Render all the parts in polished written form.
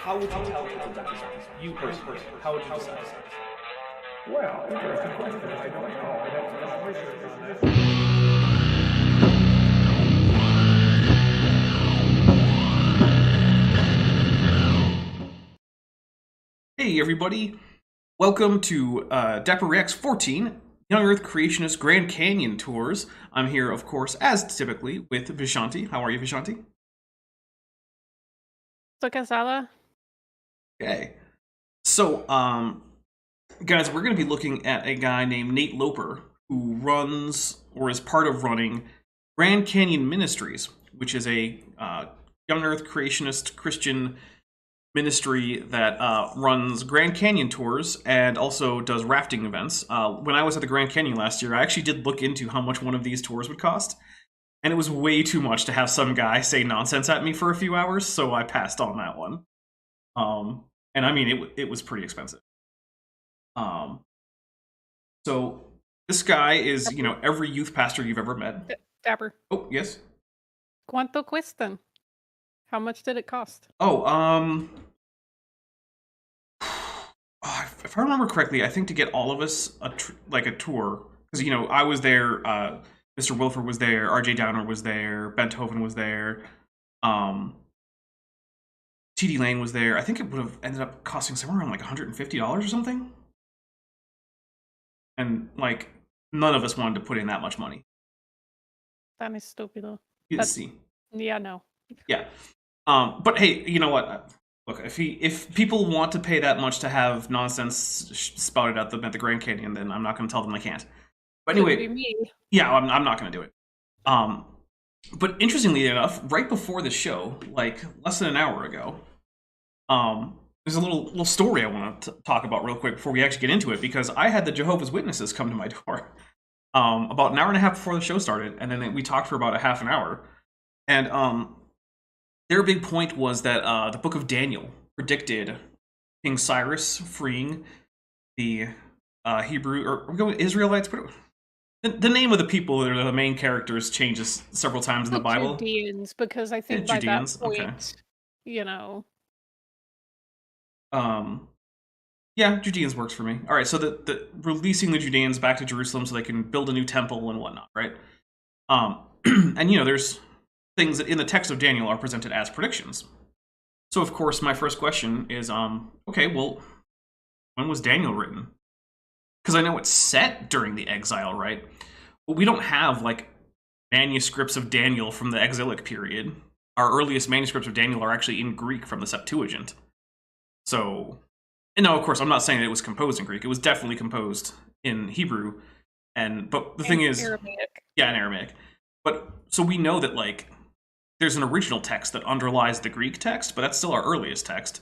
how would you tell people that represents you personally? How would you decide? Well, interesting question. I don't know. I'd have to do some research on this. Hey everybody, welcome to Dapper Reacts 14, Young Earth Creationist Grand Canyon Tours. I'm here, of course, as typically, with Vishanti. How are you, Vishanti? Estoy casada. Okay. So, guys, we're going to be looking at a guy named Nate Loper, who runs, or is part of running, Grand Canyon Ministries, which is a Young Earth Creationist Christian ministry that runs Grand Canyon tours and also does rafting events. When I was at the Grand Canyon last year, I actually did look into how much one of these tours would cost, and it was way too much to have some guy say nonsense at me for a few hours, so I passed on that one. And I mean, it was pretty expensive. So this guy is, you know, every youth pastor you've ever met. Dapper. Oh, yes? ¿Cuánto cuestan? How much did it cost? Oh, if I remember correctly, I think to get all of us a tour, because, you know, I was there, Mr. Wilford was there, RJ Downer was there, Benthoven was there, TD Lane was there. I think it would have ended up costing somewhere around like $150 or something. And, like, none of us wanted to put in that much money. Tan estúpido. You see. Yeah, no. Yeah. But hey, you know what? Look, if people want to pay that much to have nonsense spouted at them at the Grand Canyon, then I'm not going to tell them they can't. But anyway, Couldn't be me. yeah, I'm not going to do it. But interestingly enough, right before the show, like less than an hour ago, there's a little story I want to talk about real quick before we actually get into it, because I had the Jehovah's Witnesses come to my door about an hour and a half before the show started, and then we talked for about a half an hour, and their big point was that the Book of Daniel predicted King Cyrus freeing the Hebrew, or we're going Israelites. The name of the people that are the main characters changes several times in the Bible. Judeans, because I think by Judeans, that point, okay. you know. Yeah, Judeans works for me. All right, so the releasing the Judeans back to Jerusalem so they can build a new temple and whatnot, right? And you know, there's things that in the text of Daniel are presented as predictions. So of course, my first question is, okay, well, when was Daniel written? Because I know it's set during the exile, right? But we don't have, like, manuscripts of Daniel from the exilic period. Our earliest manuscripts of Daniel are actually in Greek from the Septuagint. So, and no, of course, I'm not saying that it was composed in Greek. It was definitely composed in Hebrew. But the thing is, Aramaic. Yeah, in Aramaic. But, so we know that, like, there's an original text that underlies the Greek text, but that's still our earliest text.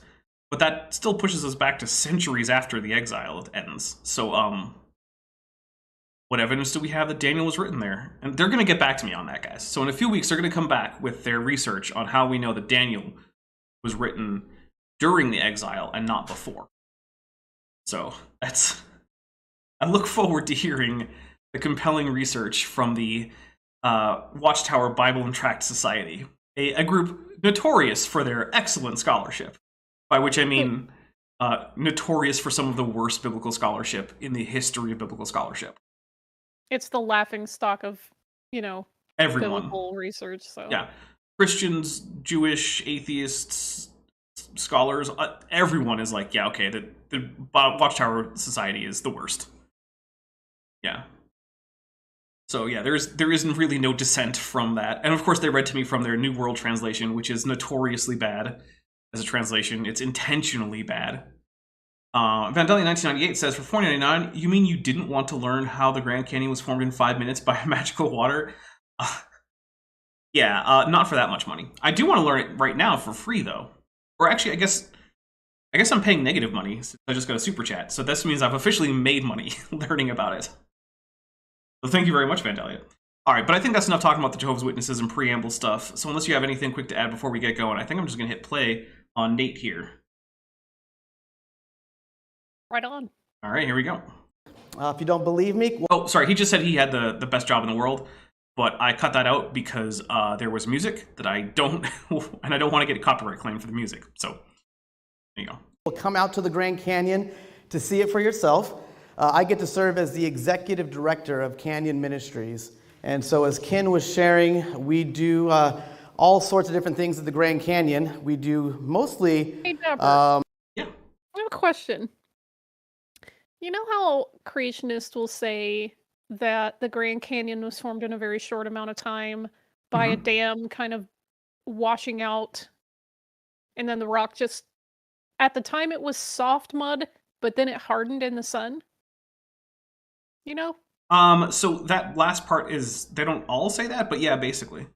But that still pushes us back to centuries after the exile ends. So, what evidence do we have that Daniel was written there? And they're going to get back to me on that, guys. So in a few weeks, they're going to come back with their research on how we know that Daniel was written during the exile and not before. So I look forward to hearing the compelling research from the Watchtower Bible and Tract Society, a group notorious for their excellent scholarship, by which I mean notorious for some of the worst biblical scholarship in the history of biblical scholarship. It's the laughing stock of, you know, Everyone. biblical research. So Yeah, Christians, Jewish, atheists, scholars, everyone is like, yeah, okay, the Watchtower Society is the worst. Yeah. So yeah, there isn't really no dissent from that. And of course, they read to me from their New World Translation, which is notoriously bad as a translation. It's intentionally bad. Vandelli 1998 says, for $4.99, you mean you didn't want to learn how the Grand Canyon was formed in 5 minutes by magical water? Yeah, not for that much money. I do want to learn it right now for free, though. Or actually, I guess I'm paying negative money since I just got a super chat. So this means I've officially made money learning about it. So thank you very much, Vandalia. All right, but I think that's enough talking about the Jehovah's Witnesses and preamble stuff. So unless you have anything quick to add before we get going, I think I'm just going to hit play on Nate here. right on. All right, here we go. If you don't believe me... Oh, sorry, he just said he had the best job in the world, but I cut that out because there was music that I don't... and I don't want to get a copyright claim for the music, so... There you go. Come out to the Grand Canyon to see it for yourself. I get to serve as the executive director of Canyon Ministries. And so as Ken was sharing, we do all sorts of different things at the Grand Canyon. We do mostly... Hey, Dapper. Yeah. I have a question. You know how creationists will say that the Grand Canyon was formed in a very short amount of time by a dam kind of washing out, and then the rock just, at the time it was soft mud, but then it hardened in the sun? You know? So that last part is, they don't all say that, but yeah, basically.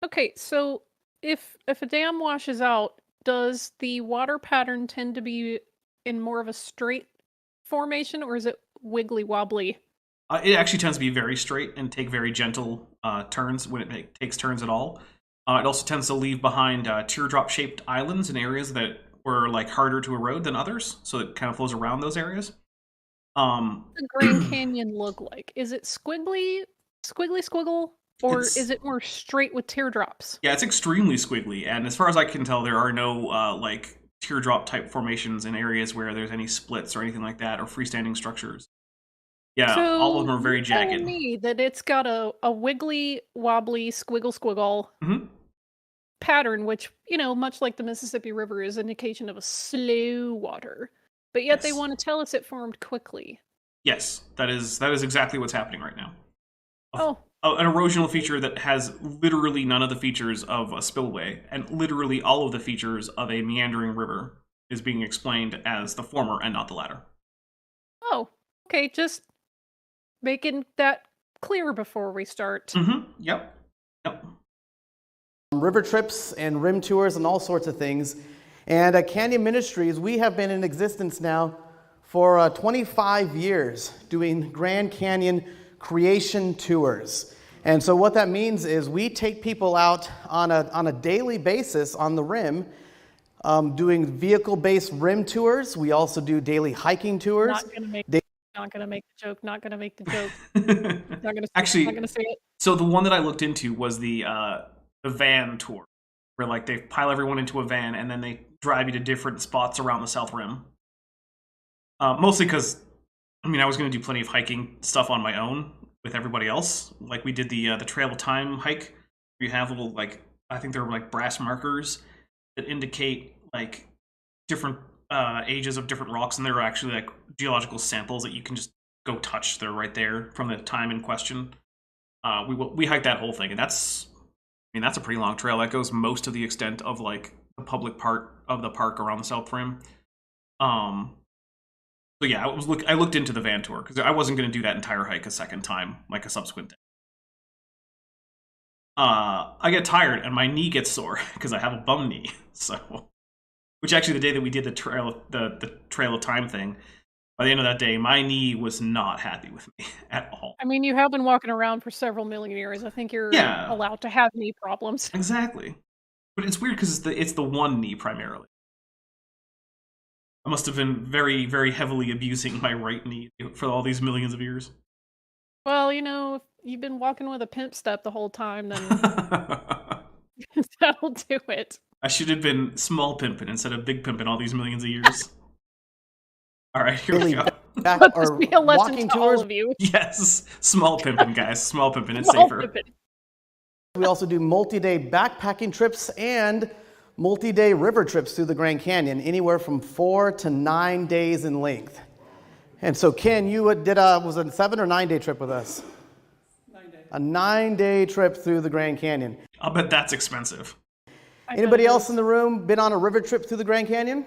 Okay, so if a dam washes out, does the water pattern tend to be in more of a straight formation, or is it wiggly wobbly? It actually tends to be very straight and take very gentle turns when it takes turns at all. It also tends to leave behind teardrop-shaped islands in areas that were like harder to erode than others, so it kind of flows around those areas. The Grand Canyon look like? Is it squiggly squiggle, or is it more straight with teardrops? Yeah, it's extremely squiggly, and as far as I can tell, there are no like teardrop type formations in areas where there's any splits or anything like that, or freestanding structures. Yeah, So all of them are very you're telling jagged. me that it's got a wiggly wobbly squiggle Mhm. pattern, which, you know, much like the Mississippi River, is an indication of a slow water. But yet they Yes. want to tell us it formed quickly. Yes, that is exactly what's happening right now. Oh, An erosional feature that has literally none of the features of a spillway, and literally all of the features of a meandering river is being explained as the former and not the latter. oh, okay, just making that clear before we start. Mm-hmm. Yep. river trips and rim tours and all sorts of things. And at Canyon Ministries, we have been in existence now for 25 years doing Grand Canyon creation tours. And so what that means is we take people out on a daily basis on the rim, doing vehicle-based rim tours. We also do daily hiking tours. Not gonna make the joke. Not gonna make the joke. Actually, not gonna say it. So the one that I looked into was the van tour, where like they pile everyone into a van and then they drive you to different spots around the South Rim. Mostly because, I mean, I was going to do plenty of hiking stuff on my own with everybody else. Like we did the Trail of Time hike. We have little, like, I think they're like brass markers that indicate like different ages of different rocks, and they're actually like geological samples that you can just go touch. They're right there from the time in question. We hiked that whole thing, and that's a pretty long trail. That goes most of the extent of like the public part of the park around the South Rim. So yeah, I looked into the van tour because I wasn't going to do that entire hike a second time, like a subsequent day. I get tired and my knee gets sore because I have a bum knee. So, which actually the day that we did the Trail of Time thing, by the end of that day, my knee was not happy with me at all. I mean, you have been walking around for several million years. I think you're allowed to have knee problems. Exactly. But it's weird because it's the one knee primarily. I must have been very, very heavily abusing my right knee for all these millions of years. Well, you know, if you've been walking with a pimp step the whole time, then that'll do it. I should have been small pimping instead of big pimping all these millions of years. All right, here we go. Let this be a lesson to all of you. Yes, small pimping, guys. Small pimping. It's Small safer. pimping. We also do multi-day backpacking trips and multi-day river trips through the Grand Canyon, anywhere from 4 to 9 days in length. And so, Ken, you did was it a 7 or 9 day trip with us? 9 days. A 9-day trip through the Grand Canyon. I'll bet that's expensive. Anybody else in the room been on a river trip through the Grand Canyon?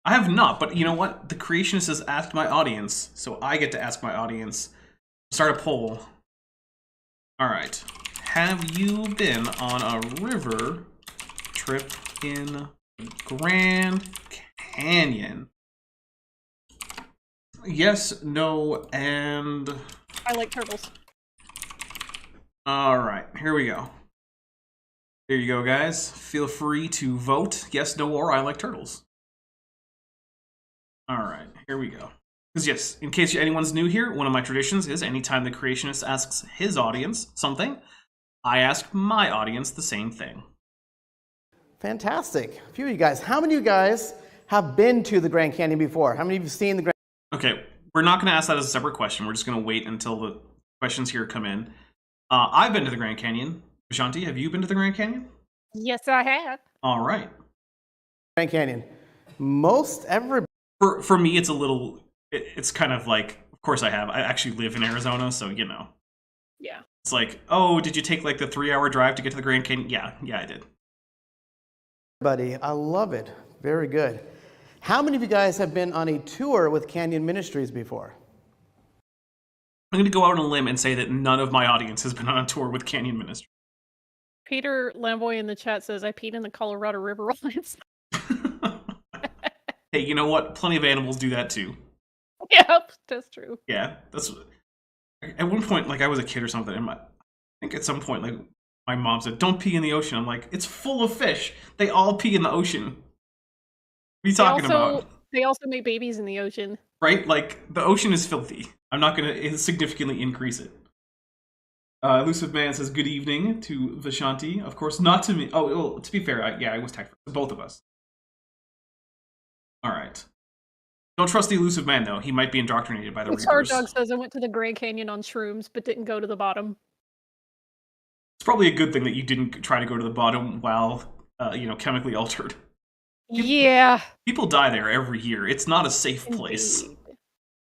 I have not, but you know what? The creationist has asked my audience, so I get to ask my audience. Start a poll. All right. Have you been on a river trip in Grand Canyon? Yes, no, and... I like turtles. All right, here we go. Here you go, guys. Feel free to vote yes, no, or I like turtles. All right, here we go. Because yes, in case anyone's new here, one of my traditions is anytime the creationist asks his audience something, I ask my audience the same thing. Fantastic. A few of you guys. How many of you guys have been to the Grand Canyon before? How many of you have seen the Grand Okay, we're not going to ask that as a separate question. We're just going to wait until the questions here come in. I've been to the Grand Canyon. Shanti, have you been to the Grand Canyon? Yes, I have. All right. Canyon? Most everybody. For me, it's a little. It's kind of like, of course I have. I actually live in Arizona, so you know. Yeah. It's like, oh, did you take like the 3-hour drive to get to the Grand Canyon? Yeah, I did. Buddy, I love it. Very good. How many of you guys have been on a tour with Canyon Ministries before? I'm going to go out on a limb and say that none of my audience has been on a tour with Canyon Ministry. Peter Lamboy in the chat says, I peed in the Colorado River once. Hey, you know what? Plenty of animals do that too. Yep, that's true. Yeah, that's. At one point, like I was a kid or something, and I think at some point, like my mom said, "Don't pee in the ocean." I'm like, "It's full of fish. They all pee in the ocean." What are you talking about? They also make babies in the ocean. Right? Like, the ocean is filthy. I'm not going to significantly increase it. Elusive Man says, good evening to Vishanti. Of course, not to me. Oh, well, to be fair, I was tagged for both of us. All right. Don't trust the Elusive Man, though. He might be indoctrinated by the Reapers. Hard Dog says, I went to the Grand Canyon on shrooms, but didn't go to the bottom. It's probably a good thing that you didn't try to go to the bottom while, chemically altered. Yeah. People die there every year. It's not a safe place. Indeed.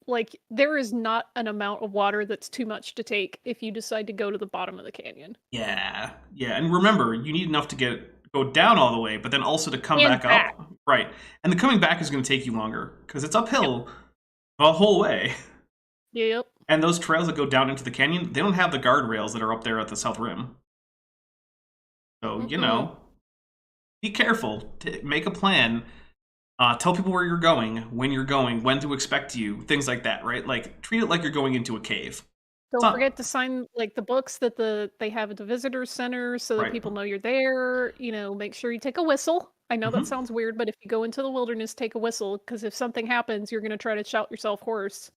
Like, there is not an amount of water that's too much to take if you decide to go to the bottom of the canyon. Yeah. And remember, you need enough to go down all the way, but then also to come back up. Right. And the coming back is going to take you longer, because it's uphill the whole way. Yep. And those trails that go down into the canyon, they don't have the guardrails that are up there at the south rim. So, be careful. Make a plan. Tell people where you're going, when to expect you, things like that, right? Like, treat it like you're going into a cave. Don't forget to sign the books that they have at the visitor center so that people know you're there. Make sure you take a whistle. I know that sounds weird, but if you go into the wilderness, take a whistle, because if something happens, you're going to try to shout yourself hoarse.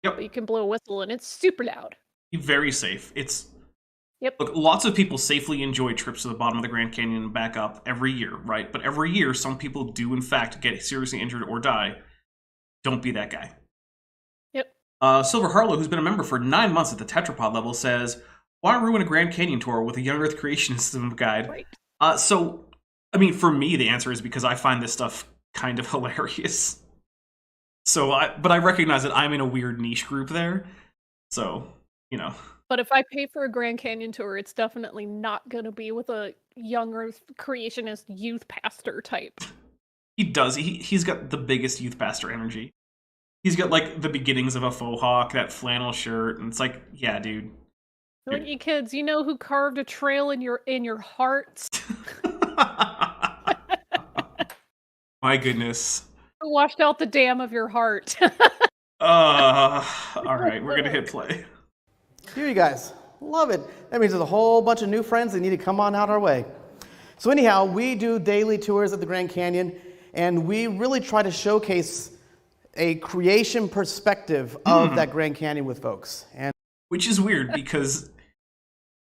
Yep. But you can blow a whistle, and it's super loud. Be very safe. Yep. Look, lots of people safely enjoy trips to the bottom of the Grand Canyon and back up every year, right? But every year, some people do, in fact, get seriously injured or die. Don't be that guy. Yep. Silver Harlow, who's been a member for 9 months at the tetrapod level, says, why ruin a Grand Canyon tour with a young Earth creationism guide? Right. So, I mean, for me, the answer is because I find this stuff kind of hilarious. So, but I recognize that I'm in a weird niche group there. So, But if I pay for a Grand Canyon tour, it's definitely not going to be with a young Earth creationist youth pastor type. He does. He's got the biggest youth pastor energy. He's got, like, the beginnings of a faux hawk, that flannel shirt, and it's like, yeah, dude. Like, you kids, you know who carved a trail in your hearts? My goodness. Who washed out the dam of your heart? All right, we're going to hit play. Here you guys. Love it. That means there's a whole bunch of new friends that need to come on out our way. So anyhow, we do daily tours at the Grand Canyon, and we really try to showcase a creation perspective of that Grand Canyon with folks. And which is weird, because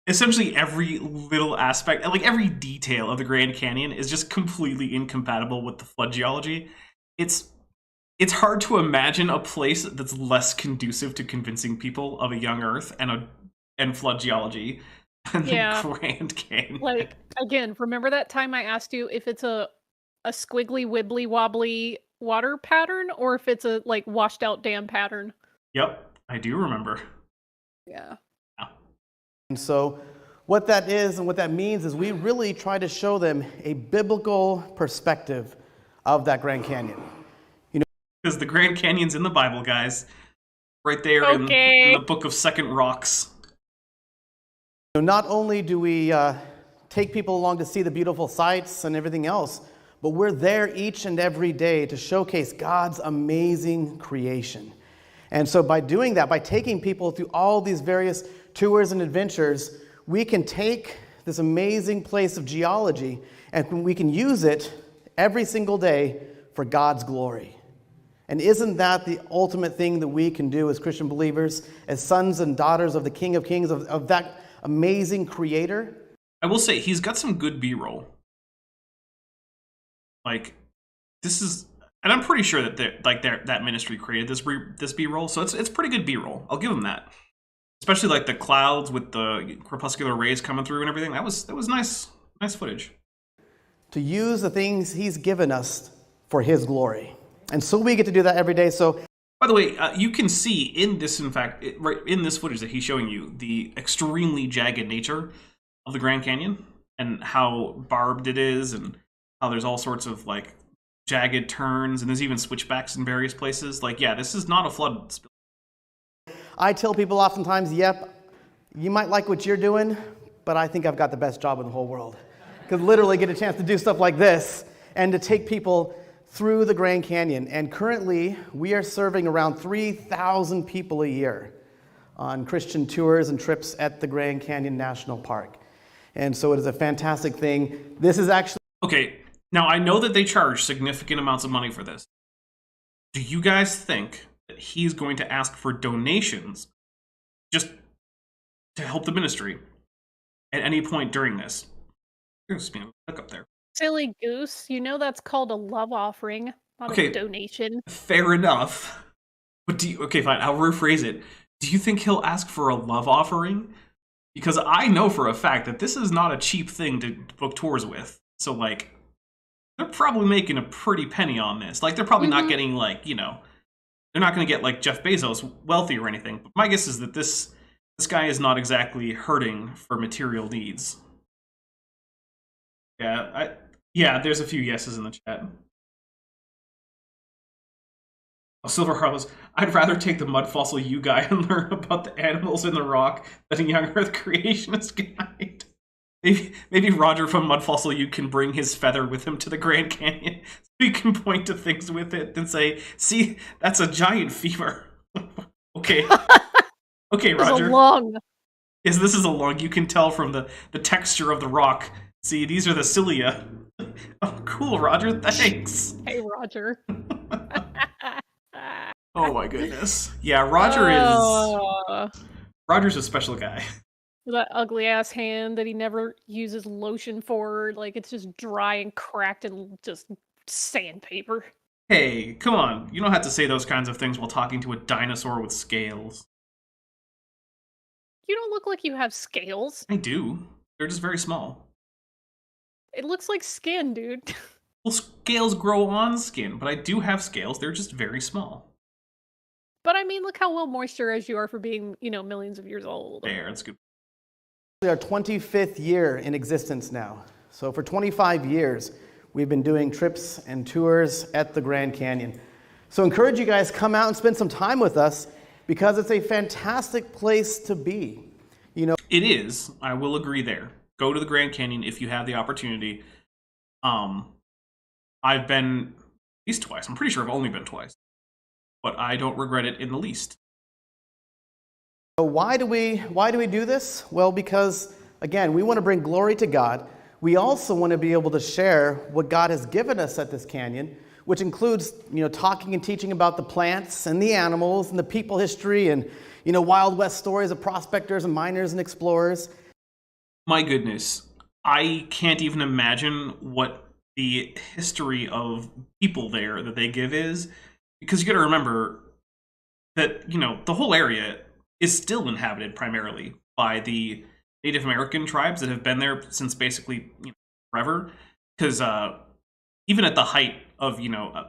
essentially every little aspect, like every detail of the Grand Canyon is just completely incompatible with the flood geology. It's hard to imagine a place that's less conducive to convincing people of a young Earth and flood geology than the Grand Canyon. Like, again, remember that time I asked you if it's a squiggly, wibbly, wobbly water pattern, or if it's a, like, washed out dam pattern? Yep, I do remember. Yeah. And so what that is and what that means is we really try to show them a biblical perspective of that Grand Canyon. Because the Grand Canyon's in the Bible, guys. Right there in the book of Second Rocks. Not only do we take people along to see the beautiful sights and everything else, but we're there each and every day to showcase God's amazing creation. And so by doing that, by taking people through all these various tours and adventures, we can take this amazing place of geology and we can use it every single day for God's glory. And isn't that the ultimate thing that we can do as Christian believers, as sons and daughters of the King of Kings, of that amazing creator? I will say, he's got some good B-roll. Like, this is And I'm pretty sure that that ministry created this B-roll, so it's pretty good B-roll. I'll give them that. Especially like the clouds with the crepuscular rays coming through and everything. That was nice footage. To use the things he's given us for his glory. And so we get to do that every day. So, by the way, you can see in this, in fact, right in this footage that he's showing you, the extremely jagged nature of the Grand Canyon and how barbed it is, and how there's all sorts of like jagged turns, and there's even switchbacks in various places. Like, yeah, this is not a flood spill. I tell people oftentimes, yep, you might like what you're doing, but I think I've got the best job in the whole world. Because literally get a chance to do stuff like this and to take people through the Grand Canyon. And currently, we are serving around 3,000 people a year on Christian tours and trips at the Grand Canyon National Park. And so it is a fantastic thing. This is actually... Okay, now I know that they charge significant amounts of money for this. Do you guys think that he's going to ask for donations just to help the ministry at any point during this? Look up there. Silly goose. You know that's called a love offering, not a donation. Fair enough. But okay, fine, I'll rephrase it. Do you think he'll ask for a love offering? Because I know for a fact that this is not a cheap thing to book tours with. So, like, they're probably making a pretty penny on this. Like, they're probably not getting, like, you know, they're not going to get, like, Jeff Bezos wealthy or anything. But my guess is that this guy is not exactly hurting for material needs. Yeah, there's a few yeses in the chat. Oh, Silver Harlows, I'd rather take the mud fossil you guy and learn about the animals in the rock than a young Earth creationist guide. Maybe Roger from Mud Fossil You can bring his feather with him to the Grand Canyon so he can point to things with it and say, see, that's a giant femur. Okay. Okay, Roger. Yes, this is a lung. You can tell from the texture of the rock. See, these are the cilia. Oh, cool, Roger. Thanks. Hey, Roger. Oh my goodness. Yeah, Roger's a special guy. That ugly ass hand that he never uses lotion for, like it's just dry and cracked and just sandpaper. Hey, come on. You don't have to say those kinds of things while talking to a dinosaur with scales. You don't look like you have scales. I do. They're just very small. It looks like skin, dude. Well, scales grow on skin, but I do have scales. They're just very small. But I mean, look how well moisturized you are for being, you know, millions of years old. There, that's good. Our 25th year in existence now. So for 25 years, we've been doing trips and tours at the Grand Canyon. So encourage you guys, come out and spend some time with us because it's a fantastic place to be. You know, it is. I will agree there. Go to the Grand Canyon if you have the opportunity. I've been at least twice. I'm pretty sure I've only been twice. But I don't regret it in the least. So why do we do this? Well, because, again, we want to bring glory to God. We also want to be able to share what God has given us at this canyon, which includes, you know, talking and teaching about the plants and the animals and the people history and, you know, Wild West stories of prospectors and miners and explorers. My goodness, I can't even imagine what the history of people there that they give is, because you got to remember that, you know, the whole area is still inhabited primarily by the Native American tribes that have been there since basically, you know, forever. Because even at the height of, you know,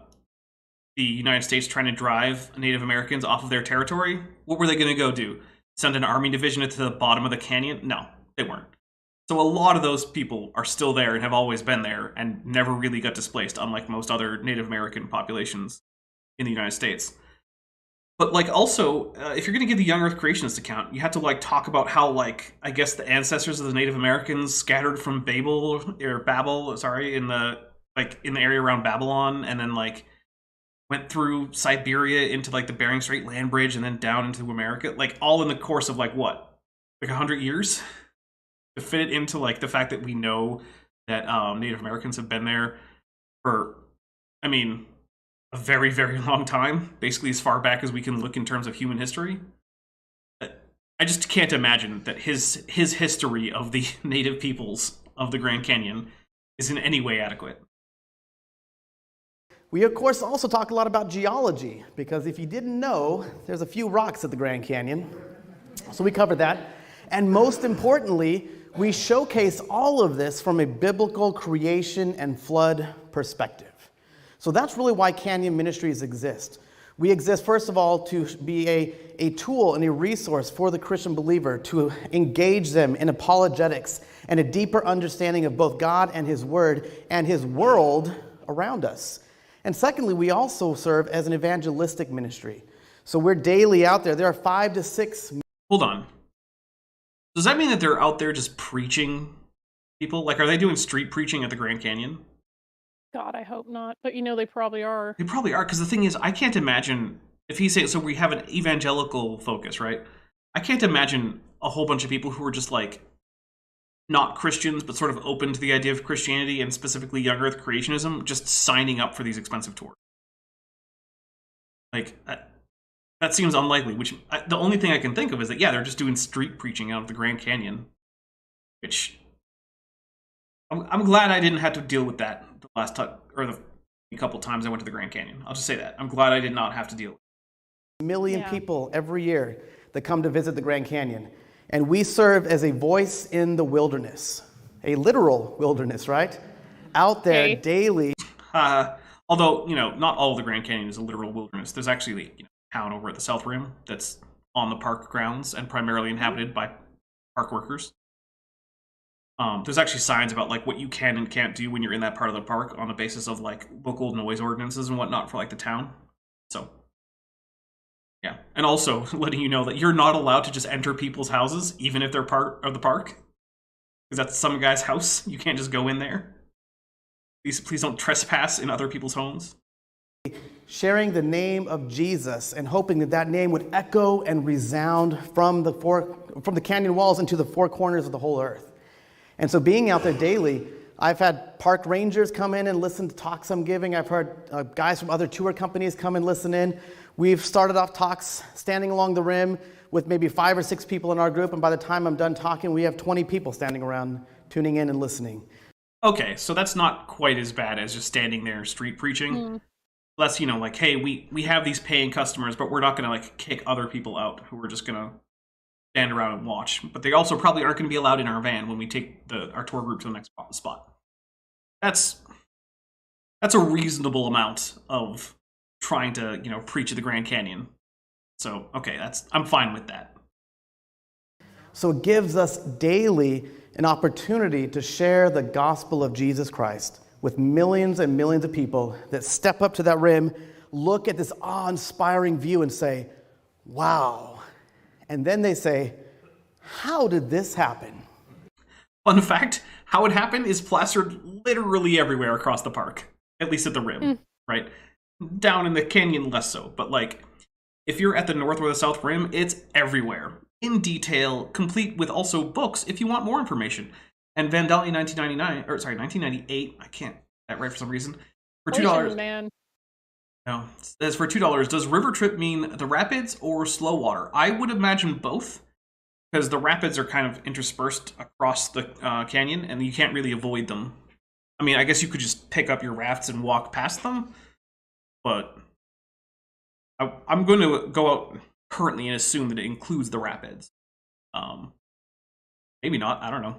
the United States trying to drive Native Americans off of their territory, what were they going to go do? Send an army division to the bottom of the canyon? No, they weren't. So a lot of those people are still there and have always been there and never really got displaced, unlike most other Native American populations in the United States. But, like, also, if you're going to give the young Earth creationist account, you have to, like, talk about how, like, I guess the ancestors of the Native Americans scattered from Babel, in the area around Babylon, and then, like, went through Siberia into, like, the Bering Strait land bridge and then down into America. Like, all in the course of, like, what? Like, 100 years? To fit it into, like, the fact that we know that Native Americans have been there for, I mean, a very, very long time, basically as far back as we can look in terms of human history. I just can't imagine that his history of the native peoples of the Grand Canyon is in any way adequate. We, of course, also talk a lot about geology, because if you didn't know, there's a few rocks at the Grand Canyon. So we covered that. And most importantly, we showcase all of this from a biblical creation and flood perspective. So that's really why Canyon Ministries exist. We exist, first of all, to be a tool and a resource for the Christian believer to engage them in apologetics and a deeper understanding of both God and His Word and His world around us. And secondly, we also serve as an evangelistic ministry. So we're daily out there. There are 5 to 6. Hold on. Does that mean that they're out there just preaching people? Like, are they doing street preaching at the Grand Canyon? God, I hope not. But they probably are. They probably are, because the thing is, I can't imagine, if he's saying, so we have an evangelical focus, right? I can't imagine a whole bunch of people who are just like, not Christians, but sort of open to the idea of Christianity and specifically young earth creationism, just signing up for these expensive tours. Like, that seems unlikely, the only thing I can think of is that, yeah, they're just doing street preaching out of the Grand Canyon, which I'm glad I didn't have to deal with that the last time, or the couple times I went to the Grand Canyon. I'll just say that. I'm glad I did not have to deal with it. 1 million people every year that come to visit the Grand Canyon. And we serve as a voice in the wilderness, a literal wilderness, right? Out there daily. Although, not all of the Grand Canyon is a literal wilderness. There's actually a town over at the South Rim that's on the park grounds and primarily inhabited by park workers. There's actually signs about like what you can and can't do when you're in that part of the park on the basis of like local noise ordinances and whatnot for like the town. So, yeah. And also letting you know that you're not allowed to just enter people's houses, even if they're part of the park. Because that's some guy's house. You can't just go in there. Please don't trespass in other people's homes. Sharing the name of Jesus and hoping that that name would echo and resound from the canyon walls into the 4 corners of the whole earth. And so being out there daily, I've had park rangers come in and listen to talks I'm giving. I've heard guys from other tour companies come and listen in. We've started off talks standing along the rim with maybe 5 or 6 people in our group, and by the time I'm done talking, we have 20 people standing around tuning in and listening. Okay, so that's not quite as bad as just standing there street preaching. Less, like, hey, we have these paying customers, but we're not going to like kick other people out who are just going to stand around and watch. But they also probably aren't going to be allowed in our van when we take our tour group to the next spot. That's a reasonable amount of trying to, preach at the Grand Canyon. So, okay, I'm fine with that. So it gives us daily an opportunity to share the gospel of Jesus Christ with millions and millions of people that step up to that rim, look at this awe-inspiring view and say, wow. And then they say, how did this happen? Fun fact, how it happened is plastered literally everywhere across the park, at least at the rim, right? Down in the canyon, less so. But like, if you're at the north or the south rim, it's everywhere. In detail, complete with also books if you want more information. And Vandalia 1998, I can't get that right for some reason, for $2. Man. No, it says for $2, does river trip mean the rapids or slow water? I would imagine both, because the rapids are kind of interspersed across the canyon, and you can't really avoid them. I mean, I guess you could just pick up your rafts and walk past them, but I'm going to go out currently and assume that it includes the rapids. Maybe not, I don't know.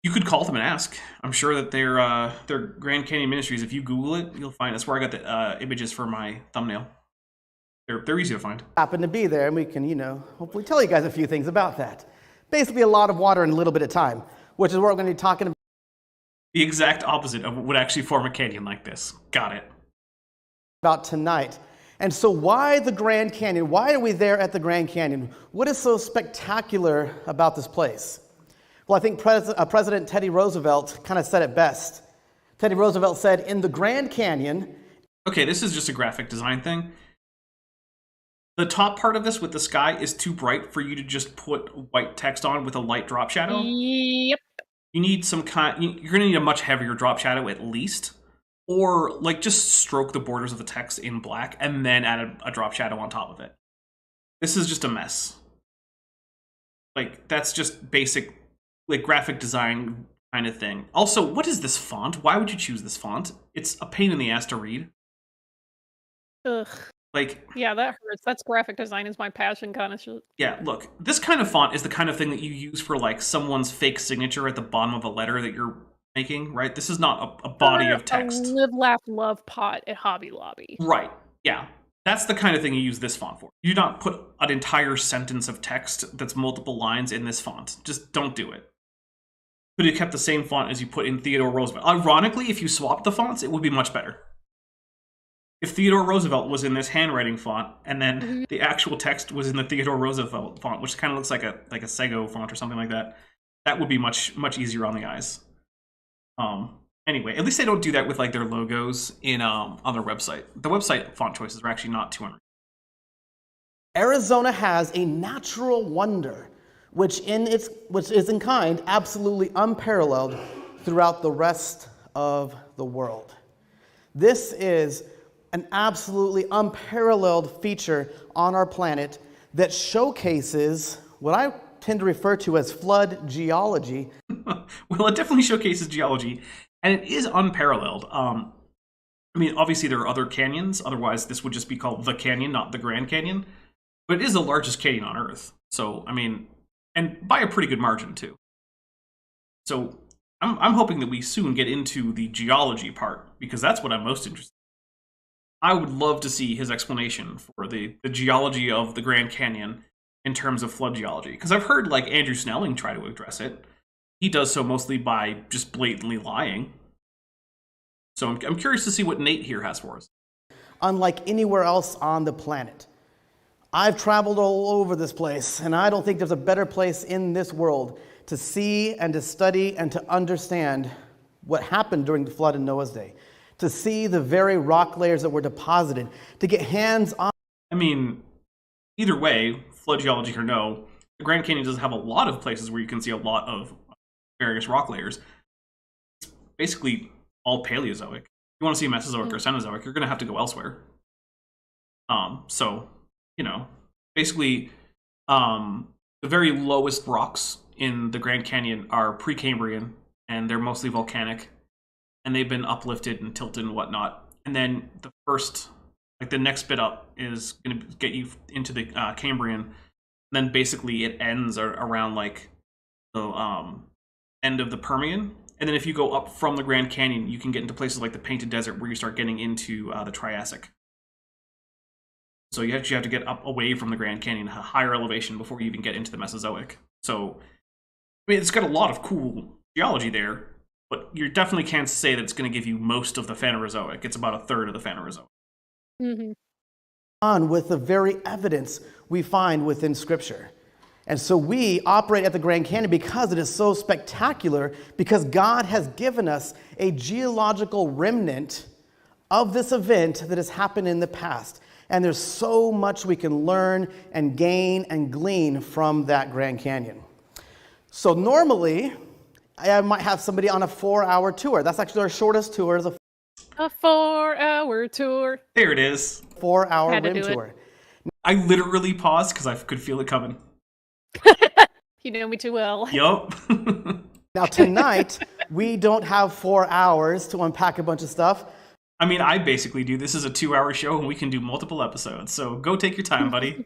You could call them and ask. I'm sure that they're Grand Canyon Ministries. If you Google it, you'll find that's where I got the images for my thumbnail. They're easy to find. Happen to be there, and we can, hopefully tell you guys a few things about that. Basically, a lot of water in a little bit of time, which is what we're going to be talking about. The exact opposite of what would actually form a canyon like this. Got it. About tonight. And so why the Grand Canyon? Why are we there at the Grand Canyon? What is so spectacular about this place? Well, I think President Teddy Roosevelt kind of said it best. Teddy Roosevelt said, in the Grand Canyon... Okay, this is just a graphic design thing. The top part of this with the sky is too bright for you to just put white text on with a light drop shadow. Yep. You need you're going to need a much heavier drop shadow at least. Or, like, just stroke the borders of the text in black and then add a drop shadow on top of it. This is just a mess. Like, that's just basic, like, graphic design kind of thing. Also, what is this font? Why would you choose this font? It's a pain in the ass to read. Ugh. Like, Yeah, that hurts. That's graphic design is my passion kind of shit. yeah, look, this kind of font is the kind of thing that you use for like someone's fake signature at the bottom of a letter that you're making, right? This is not a body of text. A live, laugh, love pot at Hobby Lobby. Right, yeah. That's the kind of thing you use this font for. You do not put an entire sentence of text that's multiple lines in this font. Just don't do it. Could have kept the same font as you put in Theodore Roosevelt. Ironically, if you swapped the fonts, it would be much better. If Theodore Roosevelt was in this handwriting font, and then the actual text was in the Theodore Roosevelt font, which kind of looks like a Sego font or something like that, that would be much easier on the eyes. Anyway, at least they don't do that with like their logos in on their website. The website font choices are actually not too unreasonable. Arizona has a natural wonder, which is in kind absolutely unparalleled throughout the rest of the world. This is an absolutely unparalleled feature on our planet that showcases what I tend to refer to as flood geology. Well, it definitely showcases geology, and it is unparalleled. I mean, obviously there are other canyons, otherwise this would just be called the canyon, not the Grand Canyon. But it is the largest canyon on Earth. So, I mean, and by a pretty good margin, too. So, I'm hoping that we soon get into the geology part, because that's what I'm most interested in. I would love to see his explanation for the geology of the Grand Canyon in terms of flood geology. Because I've heard, like, Andrew Snelling try to address it. He does so mostly by just blatantly lying. So I'm curious to see what Nate here has for us. Unlike anywhere else on the planet. I've traveled all over this place, and I don't think there's a better place in this world to see and to study and to understand what happened during the flood in Noah's day. To see the very rock layers that were deposited, to get hands on. I mean, either way, flood geology or no, the Grand Canyon does have a lot of places where you can see a lot of various rock layers. It's basically all Paleozoic. If you want to see Mesozoic or Cenozoic, you're going to have to go elsewhere. So, you know, basically, the very lowest rocks in the Grand Canyon are Precambrian, and they're mostly volcanic, and they've been uplifted and tilted and whatnot. And then the first, like the next bit up is going to get you into the Cambrian. And then basically it ends around like the end of the Permian. And then if you go up from the Grand Canyon, you can get into places like the Painted Desert where you start getting into the Triassic. So you actually have to get up away from the Grand Canyon, a higher elevation, before you even get into the Mesozoic. So, I mean, it's got a lot of cool geology there, but you definitely can't say that it's going to give you most of the Phanerozoic. It's about a third of the Phanerozoic. On with the very evidence we find within Scripture. And so we operate at the Grand Canyon because it is so spectacular, because God has given us a geological remnant of this event that has happened in the past. And there's so much we can learn and gain and glean from that Grand Canyon. So normally, I might have somebody on a 4-hour tour. That's actually our shortest tour, is a 4-hour tour. There it is. 4-hour rim tour. I literally paused because I could feel it coming. You know me too well. Yup. Now tonight, we don't have 4 hours to unpack a bunch of stuff. I mean, I basically do. This is a 2-hour show, and we can do multiple episodes. So go take your time, buddy.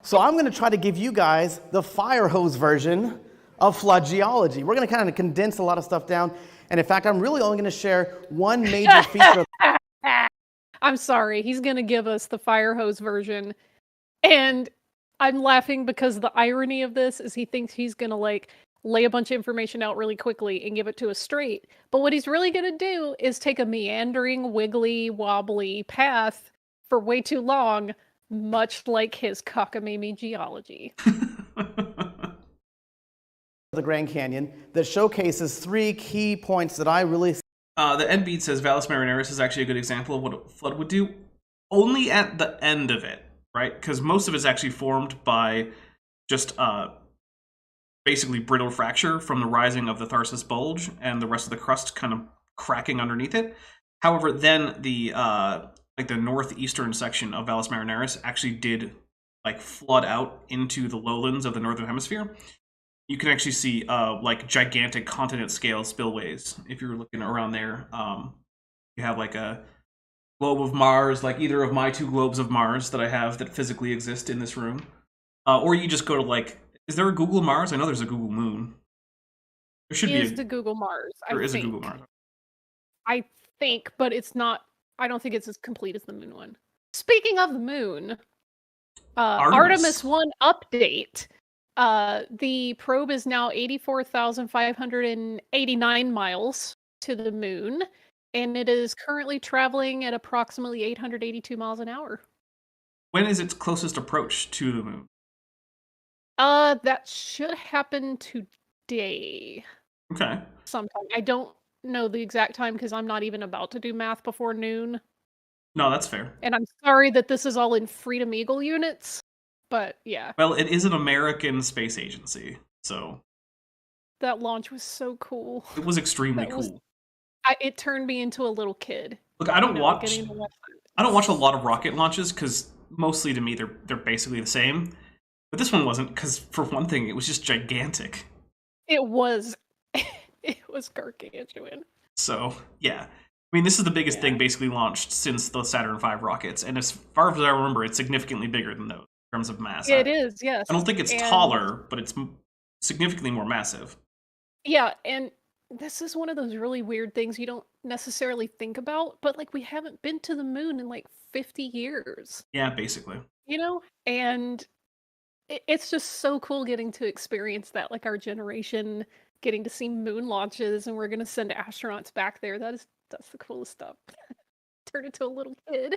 So I'm going to try to give you guys the fire hose version of flood geology. We're going to kind of condense a lot of stuff down. And in fact, I'm really only going to share one major feature. I'm sorry. He's going to give us the fire hose version. And I'm laughing because the irony of this is he thinks he's going to like lay a bunch of information out really quickly and give it to us straight. But what he's really going to do is take a meandering, wiggly, wobbly path for way too long, much like his cockamamie geology. The Grand Canyon that showcases 3 key points that I really... The end beat says Valles Marineris is actually a good example of what a flood would do. Only at the end of it, right? Because most of it's actually formed by just basically brittle fracture from the rising of the Tharsis Bulge and the rest of the crust kind of cracking underneath it. However, then the like the northeastern section of Valles Marineris actually did like flood out into the lowlands of the northern hemisphere. you can actually see like gigantic continent scale spillways if you're looking around there. You have like a globe of Mars, like either of my 2 globes of Mars that I have that physically exist in this room. Or you just go to like, is there a Google Mars? I know there's a Google Moon. There should be the Google Mars. There I is think. a Google Mars. I think, but it's not. I don't think it's as complete as the moon one. Speaking of the moon, Artemis 1 update. The probe is now 84,589 miles to the moon, and it is currently traveling at approximately 882 miles an hour. When is its closest approach to the moon? That should happen today. Okay. Sometime. I don't know the exact time because I'm not even about to do math before noon. No, that's fair. And I'm sorry that this is all in Freedom Eagle units, but yeah. Well, it is an American space agency, so That launch was so cool. it was extremely cool. It turned me into a little kid. Look, I don't watch a lot of rocket launches because mostly to me they're basically the same. But this one wasn't, because for one thing, it was just gigantic. It was gargantuan. So, yeah. I mean, this is the biggest thing basically launched since the Saturn V rockets, and as far as I remember, it's significantly bigger than those in terms of mass. It is, yes. I don't think it's taller, but it's significantly more massive. Yeah, and this is one of those really weird things you don't necessarily think about, but like we haven't been to the moon in like 50 years. Yeah, basically. You know? And it's just so cool getting to experience that, like our generation getting to see moon launches, and we're going to send astronauts back there. That's the coolest stuff. Turn into a little kid.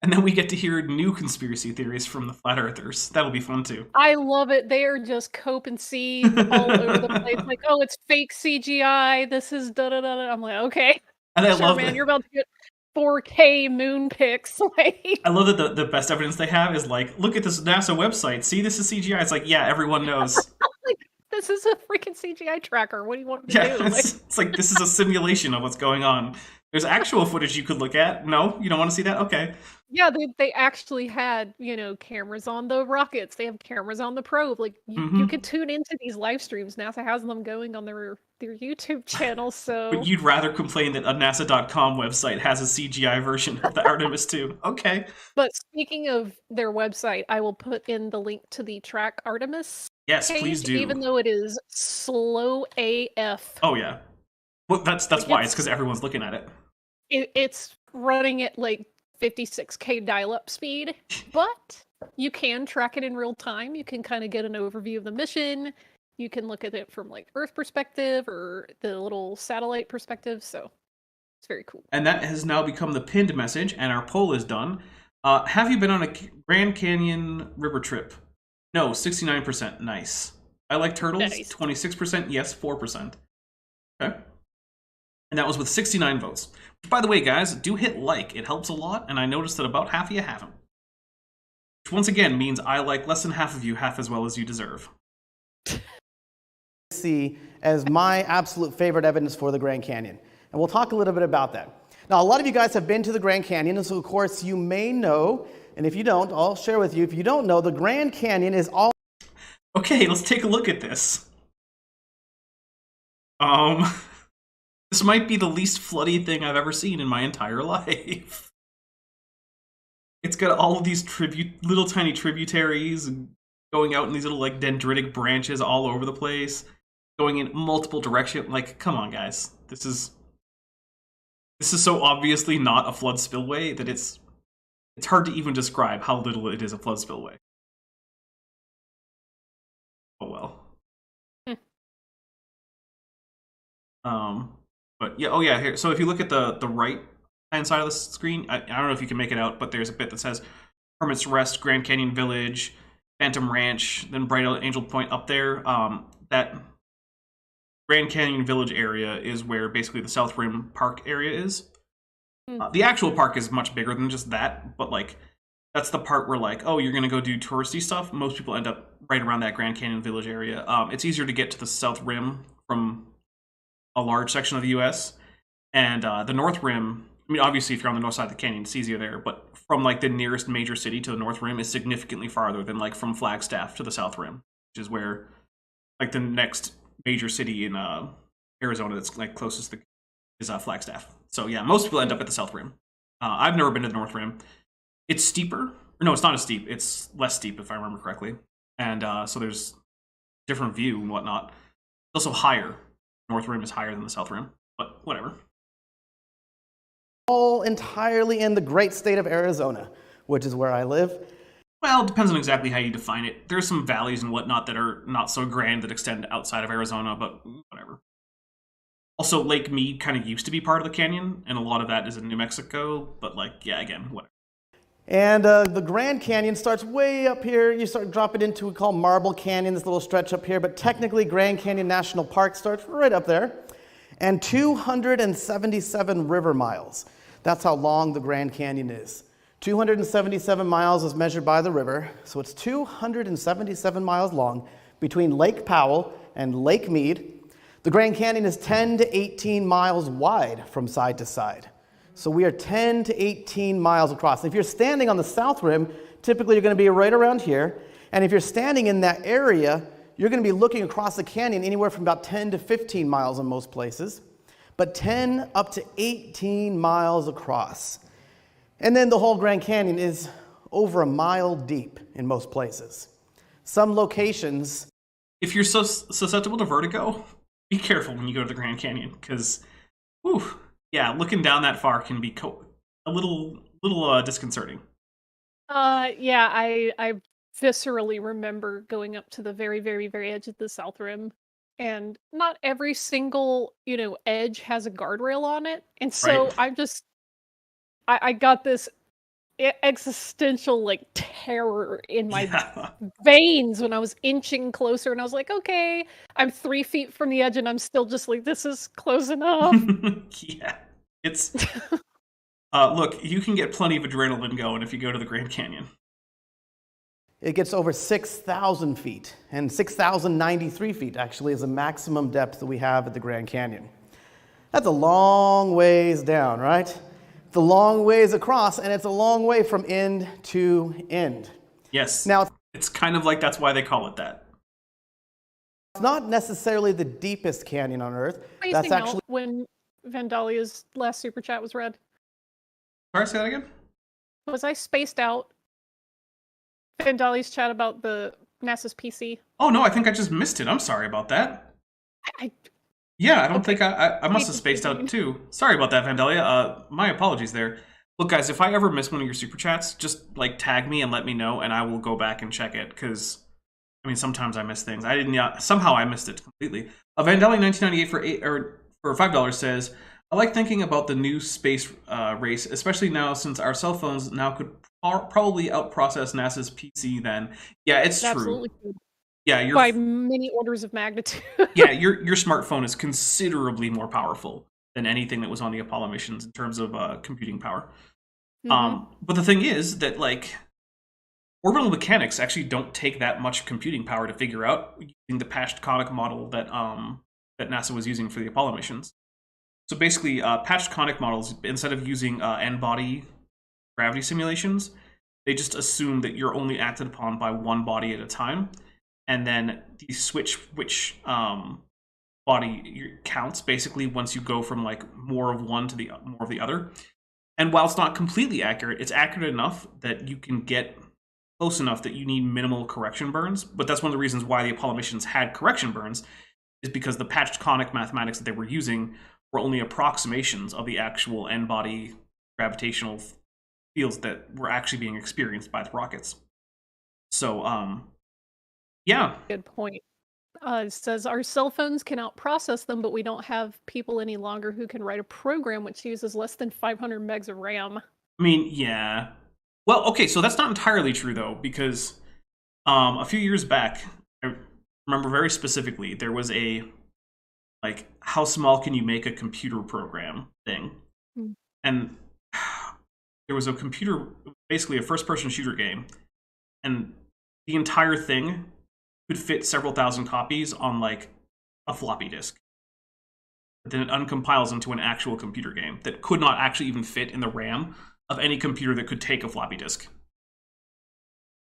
And then we get to hear new conspiracy theories from the flat earthers. That'll be fun too. I love it. They are just cope and seeds all over the place. Like, oh, it's fake CGI. This is da-da-da-da. I'm like, okay. And I love man, you're about to get 4K moon pics. Like, I love that the best evidence they have is like, look at this NASA website. See, this is CGI. It's like, yeah, everyone knows. like, this is a freaking CGI tracker. What do you want me to do? It's like this is a simulation of what's going on. There's actual footage you could look at. No, you don't want to see that? Okay. Yeah, they actually had, cameras on the rockets. They have cameras on the probe. Like, you could tune into these live streams. NASA has them going on their YouTube channel, so... But you'd rather complain that a NASA.com website has a CGI version of the Artemis 2. Okay. But speaking of their website, I will put in the link to the Track Artemis Yes, page, please do. even though it is slow AF. Oh, yeah. Well, that's why. It's because everyone's looking at it. It's running at, like, 56K dial-up speed, but you can track it in real time. You can kind of get an overview of the mission. You can look at it from like Earth perspective or the little satellite perspective, so it's very cool. And that has now become the pinned message, and our poll is done. Have you been on a Grand Canyon river trip? No, 69%. Nice. I like turtles. Nice. 26%. Yes, 4%. Okay. And that was with 69 votes. By the way, guys, do hit like. It helps a lot, and I noticed that about half of you haven't. Which, once again, means I like less than half of you half as well as you deserve. See as my absolute favorite evidence for the Grand Canyon. And we'll talk a little bit about that. Now, a lot of you guys have been to the Grand Canyon, and so, of course, you may know, and if you don't, I'll share with you. If you don't know, the Grand Canyon is all... Okay, let's take a look at this. This might be the least floody thing I've ever seen in my entire life. It's got all of these little tiny tributaries going out in these little like dendritic branches all over the place, going in multiple directions. Like, come on, guys. This is so obviously not a flood spillway that it's hard to even describe how little it is a flood spillway. Oh well. But yeah, oh yeah, here. So if you look at the right hand side of the screen, I don't know if you can make it out, but there's a bit that says Hermit's Rest, Grand Canyon Village, Phantom Ranch, then Bright Angel Point up there. That Grand Canyon Village area is where basically the South Rim Park area is. The actual park is much bigger than just that, but like that's the part where like, oh, you're gonna go do touristy stuff. Most people end up right around that Grand Canyon Village area. It's easier to get to the South Rim from a large section of the U.S. and the North Rim. I mean, obviously, if you're on the north side of the canyon, it's easier there. But from like the nearest major city to the North Rim is significantly farther than like from Flagstaff to the South Rim, which is where like the next major city in Arizona that's like closest to is Flagstaff. So yeah, most people end up at the South Rim. I've never been to the North Rim. It's steeper. No, it's not as steep. It's less steep if I remember correctly. And so there's different view and whatnot. It's also higher. North Rim is higher than the South Rim, but whatever. All entirely in the great state of Arizona, which is where I live. Well, it depends on exactly how you define it. There's some valleys and whatnot that are not so grand that extend outside of Arizona, but whatever. Also, Lake Mead kind of used to be part of the canyon, and a lot of that is in New Mexico, but like, yeah, again, whatever. And the Grand Canyon starts way up here. You start dropping into what we call Marble Canyon, this little stretch up here, but technically Grand Canyon National Park starts right up there. And 277 river miles. That's how long the Grand Canyon is. 277 miles is measured by the river, so it's 277 miles long between Lake Powell and Lake Mead. The Grand Canyon is 10 to 18 miles wide from side to side. So we are 10 to 18 miles across. If you're standing on the South Rim, typically you're going to be right around here. And if you're standing in that area, you're going to be looking across the canyon anywhere from about 10 to 15 miles in most places, but 10 up to 18 miles across. And then the whole Grand Canyon is over a mile deep in most places. Some locations... If you're so susceptible to vertigo, be careful when you go to the Grand Canyon, because, yeah, looking down that far can be a little disconcerting. Yeah, I viscerally remember going up to the very, very, very edge of the South Rim, and not every single, edge has a guardrail on it, and so Right. I got this existential terror in my Yeah. veins when I was inching closer, and I was like, okay, I'm 3 feet from the edge, and I'm still just like, this is close enough. Yeah. It's... look, you can get plenty of adrenaline going if you go to the Grand Canyon. It gets over 6,000 feet, and 6,093 feet actually is the maximum depth that we have at the Grand Canyon. That's a long ways down, right? It's a long ways across, and it's a long way from end to end. Yes. Now, it's kind of like that's why they call it that. it's not necessarily the deepest canyon on Earth. Spacing That's actually out when Vandalia's last super chat was read. Sorry, say that again? Was I spaced out? Vandalia's chat about the NASA's PC. Oh, no, I think I just missed it. I'm sorry about that. I Yeah, I don't think I must have spaced out too. Sorry about that, Vandalia. My apologies there. Look, guys, if I ever miss one of your super chats, just tag me and let me know, and I will go back and check it. Because sometimes I miss things. I didn't. Somehow I missed it completely. Vandalia 1998 for $5 says, I like thinking about the new space race, especially now since our cell phones now could probably outprocess NASA's PC. Then, yeah, it's absolutely true. Could. Yeah, by many orders of magnitude. Yeah, your smartphone is considerably more powerful than anything that was on the Apollo missions in terms of computing power. Mm-hmm. But the thing is that orbital mechanics actually don't take that much computing power to figure out using the patched conic model that that NASA was using for the Apollo missions. So basically, patched conic models, instead of using n-body gravity simulations, they just assume that you're only acted upon by one body at a time. And then you switch which body counts basically once you go from more of one to more of the other. And while it's not completely accurate, it's accurate enough that you can get close enough that you need minimal correction burns. But that's one of the reasons why the Apollo missions had correction burns, is because the patched conic mathematics that they were using were only approximations of the actual n-body gravitational fields that were actually being experienced by the rockets. So, yeah. Good point. It says our cell phones can outprocess them, but we don't have people any longer who can write a program which uses less than 500 megs of RAM. Yeah. Well, okay, so that's not entirely true, though, because a few years back, I remember very specifically, there was a, how small can you make a computer program thing? Mm. And there was a computer, basically a first-person shooter game, and the entire thing could fit several thousand copies on a floppy disk. But then it uncompiles into an actual computer game that could not actually even fit in the RAM of any computer that could take a floppy disk.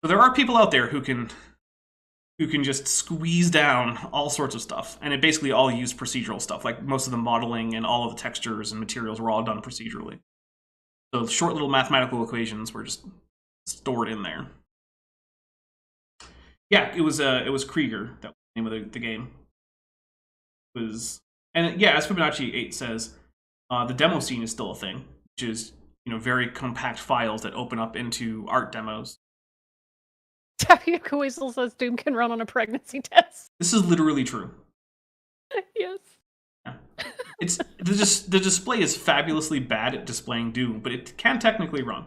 So there are people out there who can who can just squeeze down all sorts of stuff. And it basically all used procedural stuff. Like most of the modeling and all of the textures and materials were all done procedurally. So short little mathematical equations were just stored in there. Yeah, it was Krieger, that was the name of the game. It was, and yeah, as Fibonacci 8 says, the demo scene is still a thing, which is, very compact files that open up into art demos. Tapioca Weasel says Doom can run on a pregnancy test. This is literally true. Yes. Yeah. It's the display is fabulously bad at displaying Doom, but it can technically run.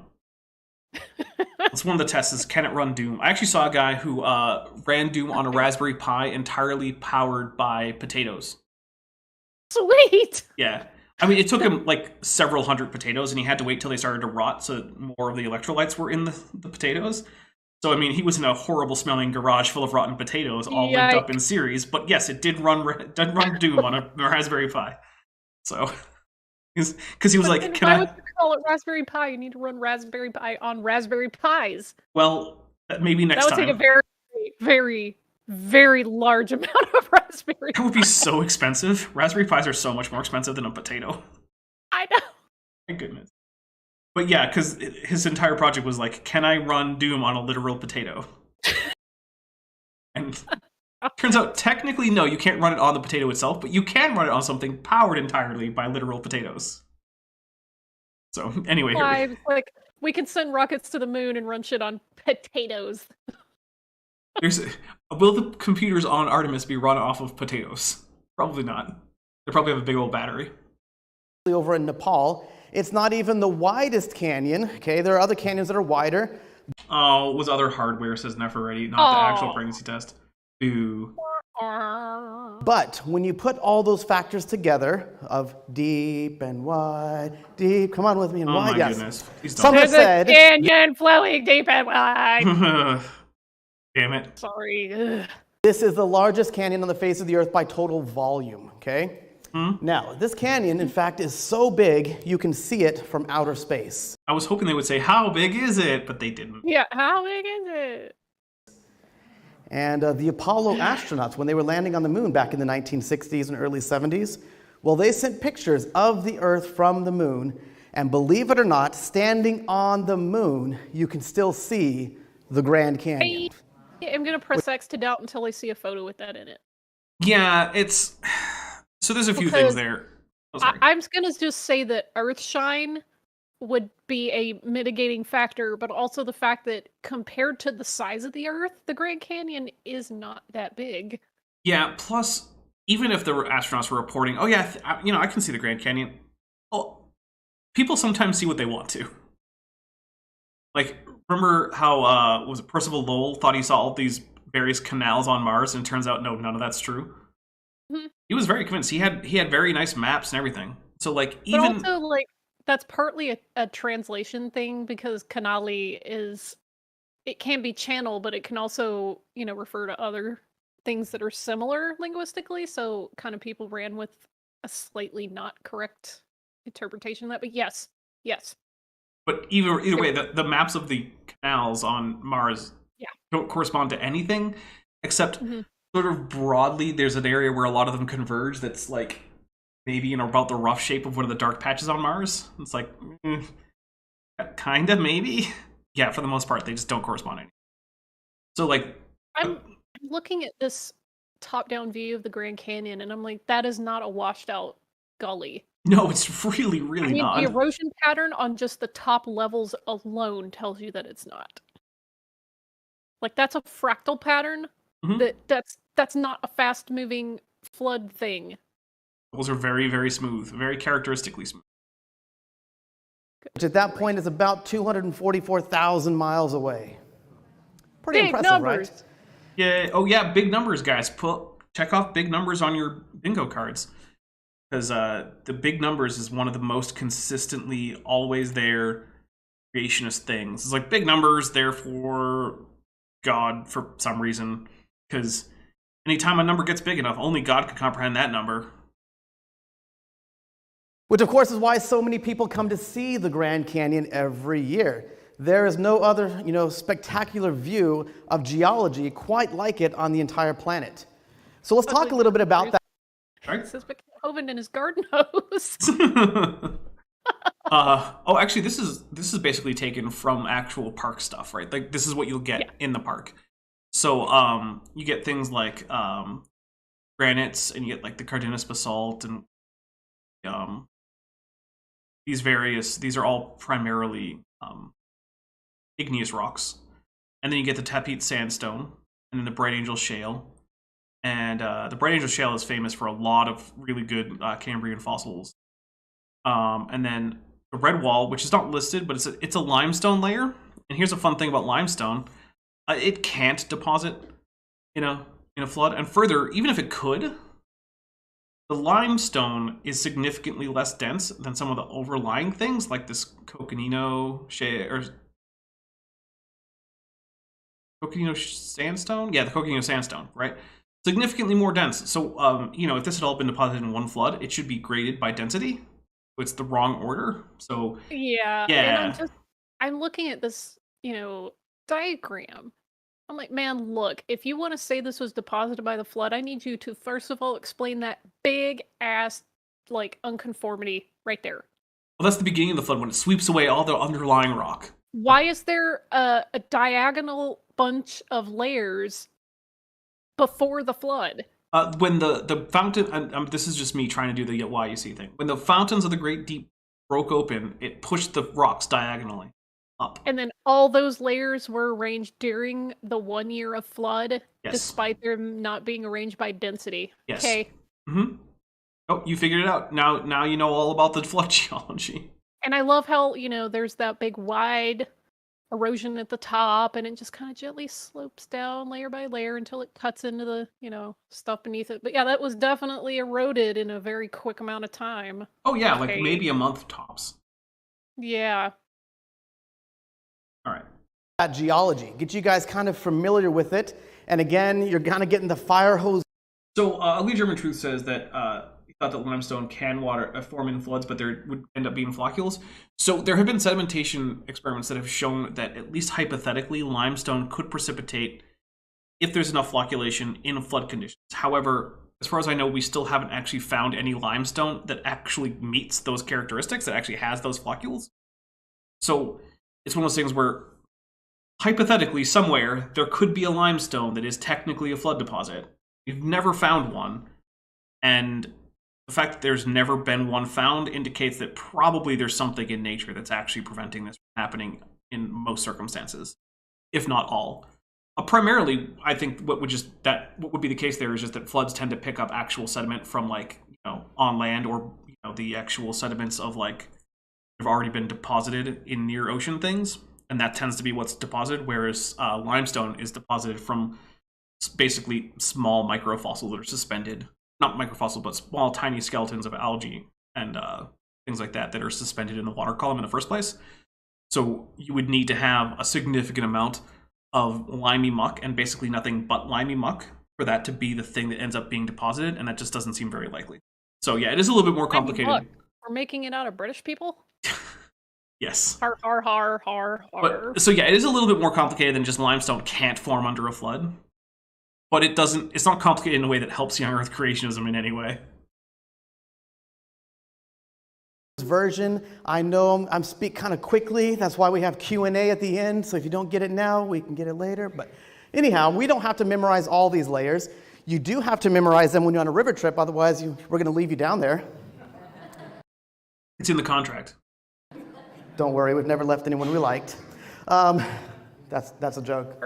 It's one of the tests is, can it run Doom? I actually saw a guy who ran Doom on a Raspberry Pi entirely powered by potatoes. Sweet! Yeah. I mean, it took him like several hundred potatoes, and he had to wait till they started to rot so that more of the electrolytes were in the potatoes. So, I mean, he was in a horrible-smelling garage full of rotten potatoes, all linked up in series. But yes, it did run Doom on a Raspberry Pi. So, because he was like, "Can I?" Why would you call it Raspberry Pi? You need to run Raspberry Pi on Raspberry Pis. Well, maybe next time. That would take a very, very, very large amount of raspberry. That would be so expensive. Raspberry Pis are so much more expensive than a potato. I know. My goodness. But yeah, because his entire project was like, can I run Doom on a literal potato? And turns out, technically, no, you can't run it on the potato itself, but you can run it on something powered entirely by literal potatoes. So, anyway. Like, we can send rockets to the moon and run shit on potatoes. Will the computers on Artemis be run off of potatoes? Probably not. They probably have a big old battery. Over in Nepal, it's not even the widest canyon. Okay, there are other canyons that are wider. Oh, was other hardware, says Neferretti, not the actual pregnancy test. Ooh. But when you put all those factors together of deep and wide, deep, come on with me and wide, my yes. Goodness. Please don't. Some have There's said, a canyon flowing deep and wide. Damn it. Sorry. Ugh. this is the largest canyon on the face of the earth by total volume, okay? Now, this canyon, in fact, is so big, you can see it from outer space. I was hoping they would say, how big is it? But they didn't. Yeah, how big is it? And the Apollo astronauts, when they were landing on the moon back in the 1960s and early 70s, well, they sent pictures of the Earth from the moon, and believe it or not, standing on the moon, you can still see the Grand Canyon. I'm going to press X to doubt until I see a photo with that in it. Yeah, it's... So there's a few things there. Oh, I'm going to just say that Earthshine would be a mitigating factor, but also the fact that compared to the size of the Earth, the Grand Canyon is not that big. Yeah, plus, even if the astronauts were reporting, oh yeah, I can see the Grand Canyon. Well, people sometimes see what they want to. Like, remember how, was it Percival Lowell thought he saw all these various canals on Mars, and it turns out, no, none of that's true? Mm-hmm. He was very convinced. He had very nice maps and everything. So, like, even... But also, like, that's partly a translation thing, because canali is... It can be channel, but it can also, refer to other things that are similar linguistically, so kind of people ran with a slightly not correct interpretation of that, but yes. But either way, the maps of the canals on Mars don't correspond to anything, except sort of broadly, there's an area where a lot of them converge that's like maybe about the rough shape of one of the dark patches on Mars. It's like, kind of, maybe? Yeah, for the most part, they just don't correspond anymore. So, like... I'm looking at this top-down view of the Grand Canyon, and I'm like, that is not a washed-out gully. No, it's really, really not. The erosion pattern on just the top levels alone tells you that it's not. Like, that's a fractal pattern. That's not a fast-moving flood thing. Those are very, very smooth. Very characteristically smooth. Which at that point is about 244,000 miles away. Pretty Big impressive, numbers. right? Yeah. Oh, yeah. Big numbers, guys. Check off big numbers on your bingo cards. Because the big numbers is one of the most consistently always there creationist things. It's like big numbers, therefore God for some reason. Because anytime a number gets big enough, only God can comprehend that number. Which, of course, is why so many people come to see the Grand Canyon every year. there is no other, spectacular view of geology quite like it on the entire planet. So let's talk a little bit about that. Right? It says Hovind in his garden hose. Actually, this is basically taken from actual park stuff, right? Like this is what you'll get in the park. So you get things like granites, and you get like the Cardenas basalt, and these are all primarily igneous rocks. And then you get the Tapete sandstone, and then the Bright Angel shale. And the Bright Angel shale is famous for a lot of really good Cambrian fossils. And then the red wall, which is not listed, but it's a limestone layer. And here's a fun thing about limestone: it can't deposit in a flood. And further, even if it could, the limestone is significantly less dense than some of the overlying things, like this Coconino shale or Coconino sandstone. Yeah, the Coconino sandstone, right? Significantly more dense. So, if this had all been deposited in one flood, it should be graded by density. It's the wrong order. So Yeah. And I'm looking at this, diagram. I'm like, man, look, if you want to say this was deposited by the flood, I need you to first of all explain that big ass unconformity right there. Well, that's the beginning of the flood when it sweeps away all the underlying rock. Why is there a diagonal bunch of layers before the flood? When the fountain, and this is just me trying to do the YEC thing. When the fountains of the Great Deep broke open, it pushed the rocks diagonally up. And then all those layers were arranged during the 1 year of flood, despite them not being arranged by density. Yes. Okay. Mm-hmm. Oh, you figured it out. Now you know all about the flood geology. And I love how, there's that big wide erosion at the top, and it just kind of gently slopes down layer by layer until it cuts into the, stuff beneath it. But yeah, that was definitely eroded in a very quick amount of time. Oh yeah, like maybe a month tops. Yeah. All right. That geology, get you guys kind of familiar with it. And again, you're kind of getting the fire hose. So Lee German Truth says that he thought that limestone can form in floods, but there would end up being floccules. So there have been sedimentation experiments that have shown that, at least hypothetically, limestone could precipitate if there's enough flocculation in flood conditions. However, as far as I know, we still haven't actually found any limestone that actually meets those characteristics, that actually has those floccules. So it's one of those things where, hypothetically, somewhere, there could be a limestone that is technically a flood deposit. We've never found one, and the fact that there's never been one found indicates that probably there's something in nature that's actually preventing this from happening in most circumstances, if not all. Primarily, I think what would be the case there is just that floods tend to pick up actual sediment from on land, or the actual sediments of have already been deposited in near ocean things, and that tends to be what's deposited. Whereas limestone is deposited from basically small microfossils that are suspended. Not microfossils, but small, tiny skeletons of algae and things like that are suspended in the water column in the first place. So you would need to have a significant amount of limey muck, and basically nothing but limey muck, for that to be the thing that ends up being deposited, and that just doesn't seem very likely. So yeah, it is a little bit more complicated. Look, we're making it out of British people? Yes. Har, har, har, har, har. So yeah, it is a little bit more complicated than just limestone can't form under a flood. But it's not complicated in a way that helps young Earth creationism in any way. Version, I know I'm speak kind of quickly. That's why we have Q&A at the end. So if you don't get it now, we can get it later. But anyhow, we don't have to memorize all these layers. You do have to memorize them when you're on a river trip. Otherwise, we're going to leave you down there. It's in the contract. Don't worry, we've never left anyone we liked. That's a joke.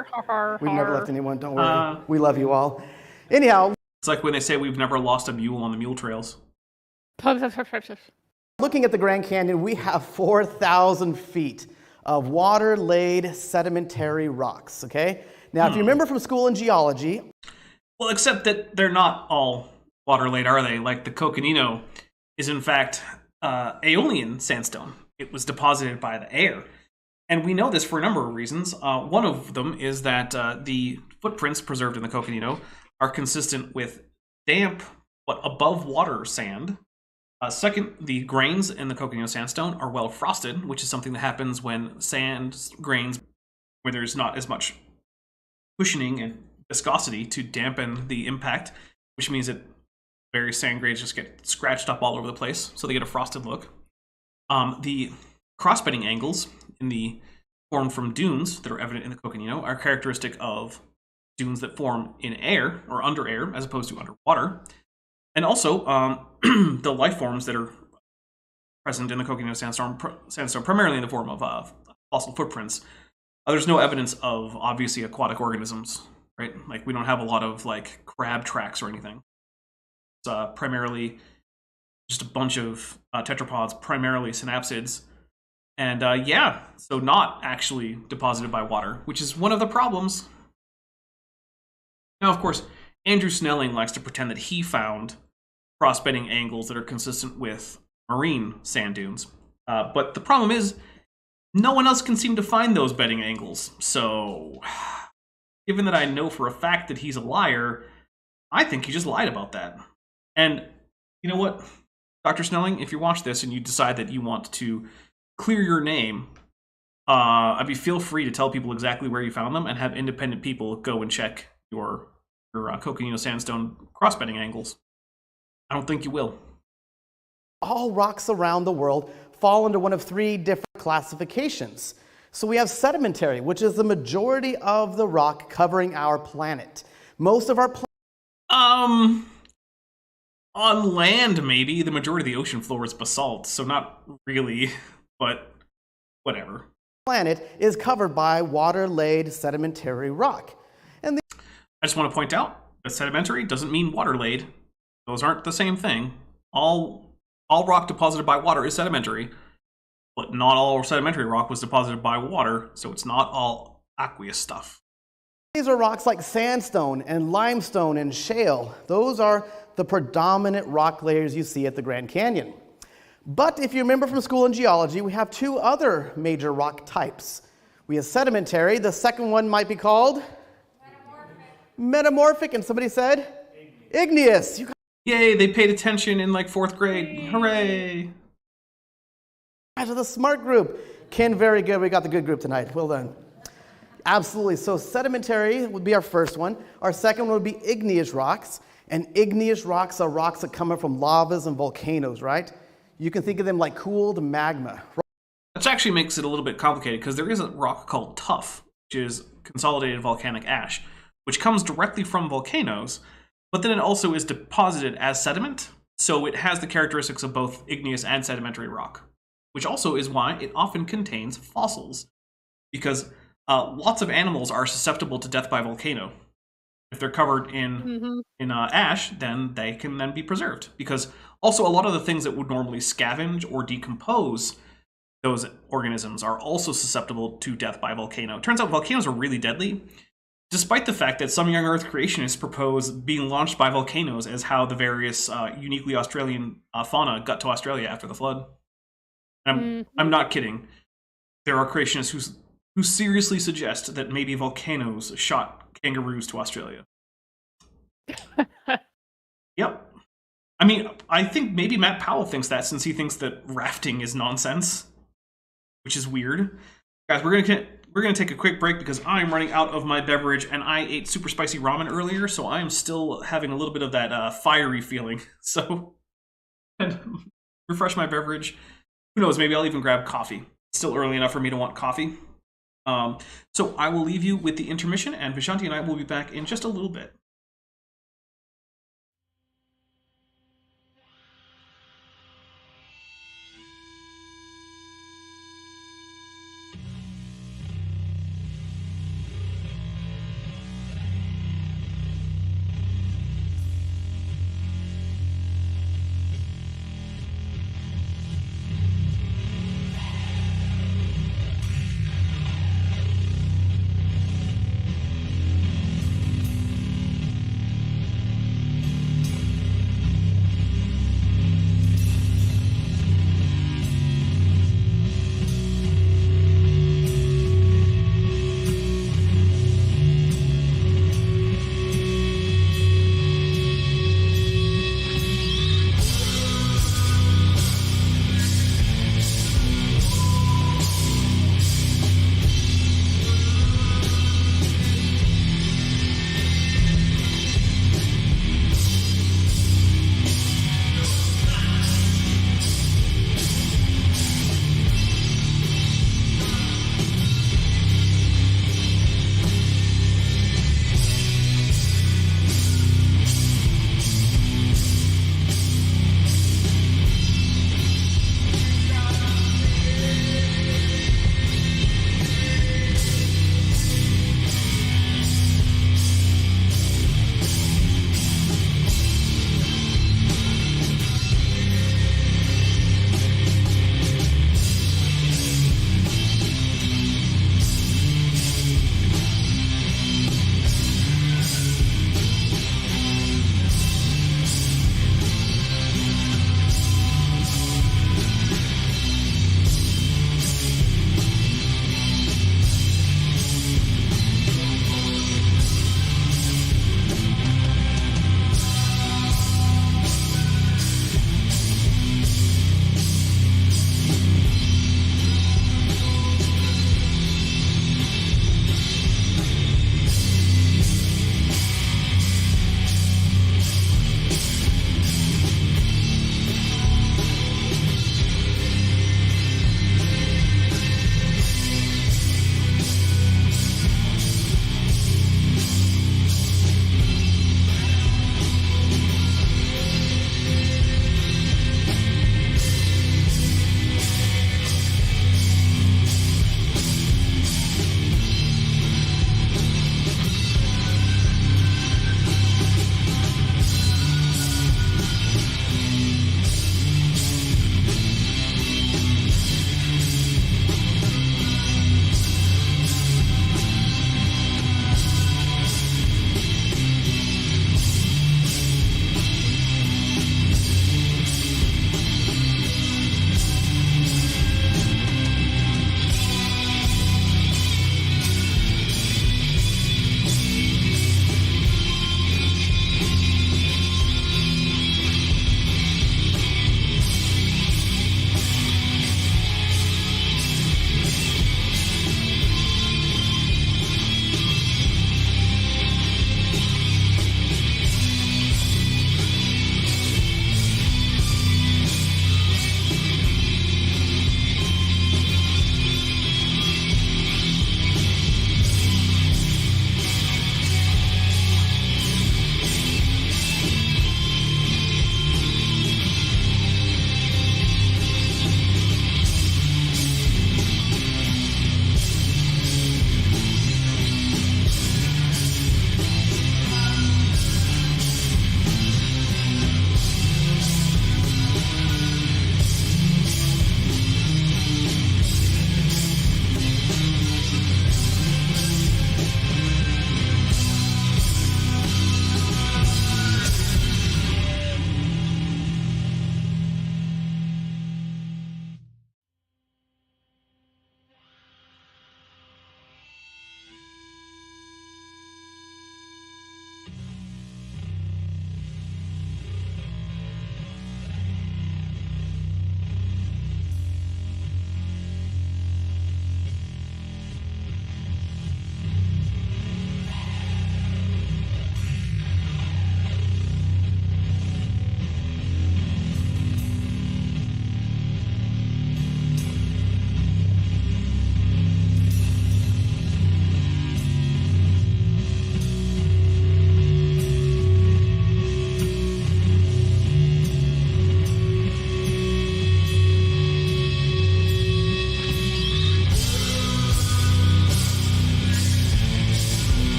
We've never left anyone, don't worry. We love you all. Anyhow. It's like when they say we've never lost a mule on the mule trails. Looking at the Grand Canyon, we have 4,000 feet of water-laid sedimentary rocks, okay? Now, if you remember from school in geology. Well, except that they're not all water-laid, are they? Like the Coconino is, in fact, Aeolian sandstone. It was deposited by the air. And we know this for a number of reasons. One of them is that the footprints preserved in the Coconino are consistent with damp, but above water sand, Second, the grains in the coconino sandstone are well frosted, which is something that happens when sand grains, where there's not as much cushioning and viscosity to dampen the impact, which means that various sand grains just get scratched up all over the place, so they get a frosted look. The cross-bedding angles in the formed from dunes that are evident in the coconino are characteristic of dunes that form in air or under air as opposed to underwater. And also, the life forms that are present in the coconino sandstone primarily in the form of fossil footprints. There's no evidence of obviously aquatic organisms, right? Like we don't have a lot of like crab tracks or anything. It's primarily just a bunch of tetrapods, primarily synapsids. And yeah, so not actually deposited by water, which is one of the problems. Now, of course, Andrew Snelling likes to pretend that he found cross-bedding angles that are consistent with marine sand dunes. But the problem is, no one else can seem to find those bedding angles. So, given that I know for a fact that he's a liar, I think he just lied about that. And you know what, Dr. Snelling, if you watch this and you decide that you want to clear your name, feel free to tell people exactly where you found them and have independent people go and check your coconino sandstone cross-bedding angles. I don't think you will. All rocks around the world fall under one of three different classifications. So we have sedimentary, which is the majority of the rock covering our planet. Most of our on land, maybe. The majority of the ocean floor is basalt, so not really, but whatever. Planet is covered by water-laid sedimentary rock. And I just want to point out that sedimentary doesn't mean water-laid. Those aren't the same thing. All rock deposited by water is sedimentary, but not all sedimentary rock was deposited by water, so it's not all aqueous stuff. These are rocks like sandstone and limestone and shale. Those are the predominant rock layers you see at the Grand Canyon. But if you remember from school in geology, we have two other major rock types. We have sedimentary. The second one might be called? Metamorphic. And somebody said? Igneous. Yay, they paid attention in like 4th grade. Hooray. Guys are the smart group. Ken, very good. We got the good group tonight. Well done. Absolutely. So sedimentary would be our first one. Our second one would be igneous rocks. And igneous rocks are rocks that come up from lavas and volcanoes, right? You can think of them like cooled magma. That actually makes it a little bit complicated because there is a rock called tuff, which is consolidated volcanic ash, which comes directly from volcanoes, but then it also is deposited as sediment, so it has the characteristics of both igneous and sedimentary rock, which also is why it often contains fossils, because lots of animals are susceptible to death by volcano. If they're covered in ash, then they can then be preserved, because also a lot of the things that would normally scavenge or decompose those organisms are also susceptible to death by volcano. It turns out volcanoes are really deadly, despite the fact that some young Earth creationists propose being launched by volcanoes as how the various uniquely Australian fauna got to Australia after the flood. I'm not kidding. There are creationists who seriously suggest that maybe volcanoes shot kangaroos to Australia. Yep. I mean, I think maybe Matt Powell thinks that, since he thinks that rafting is nonsense, which is weird. Guys, we're gonna take a quick break because I'm running out of my beverage, and I ate super spicy ramen earlier, so I am still having a little bit of that fiery feeling. So, and refresh my beverage. Who knows? Maybe I'll even grab coffee. It's still early enough for me to want coffee. So I will leave you with the intermission, and Vishanti and I will be back in just a little bit.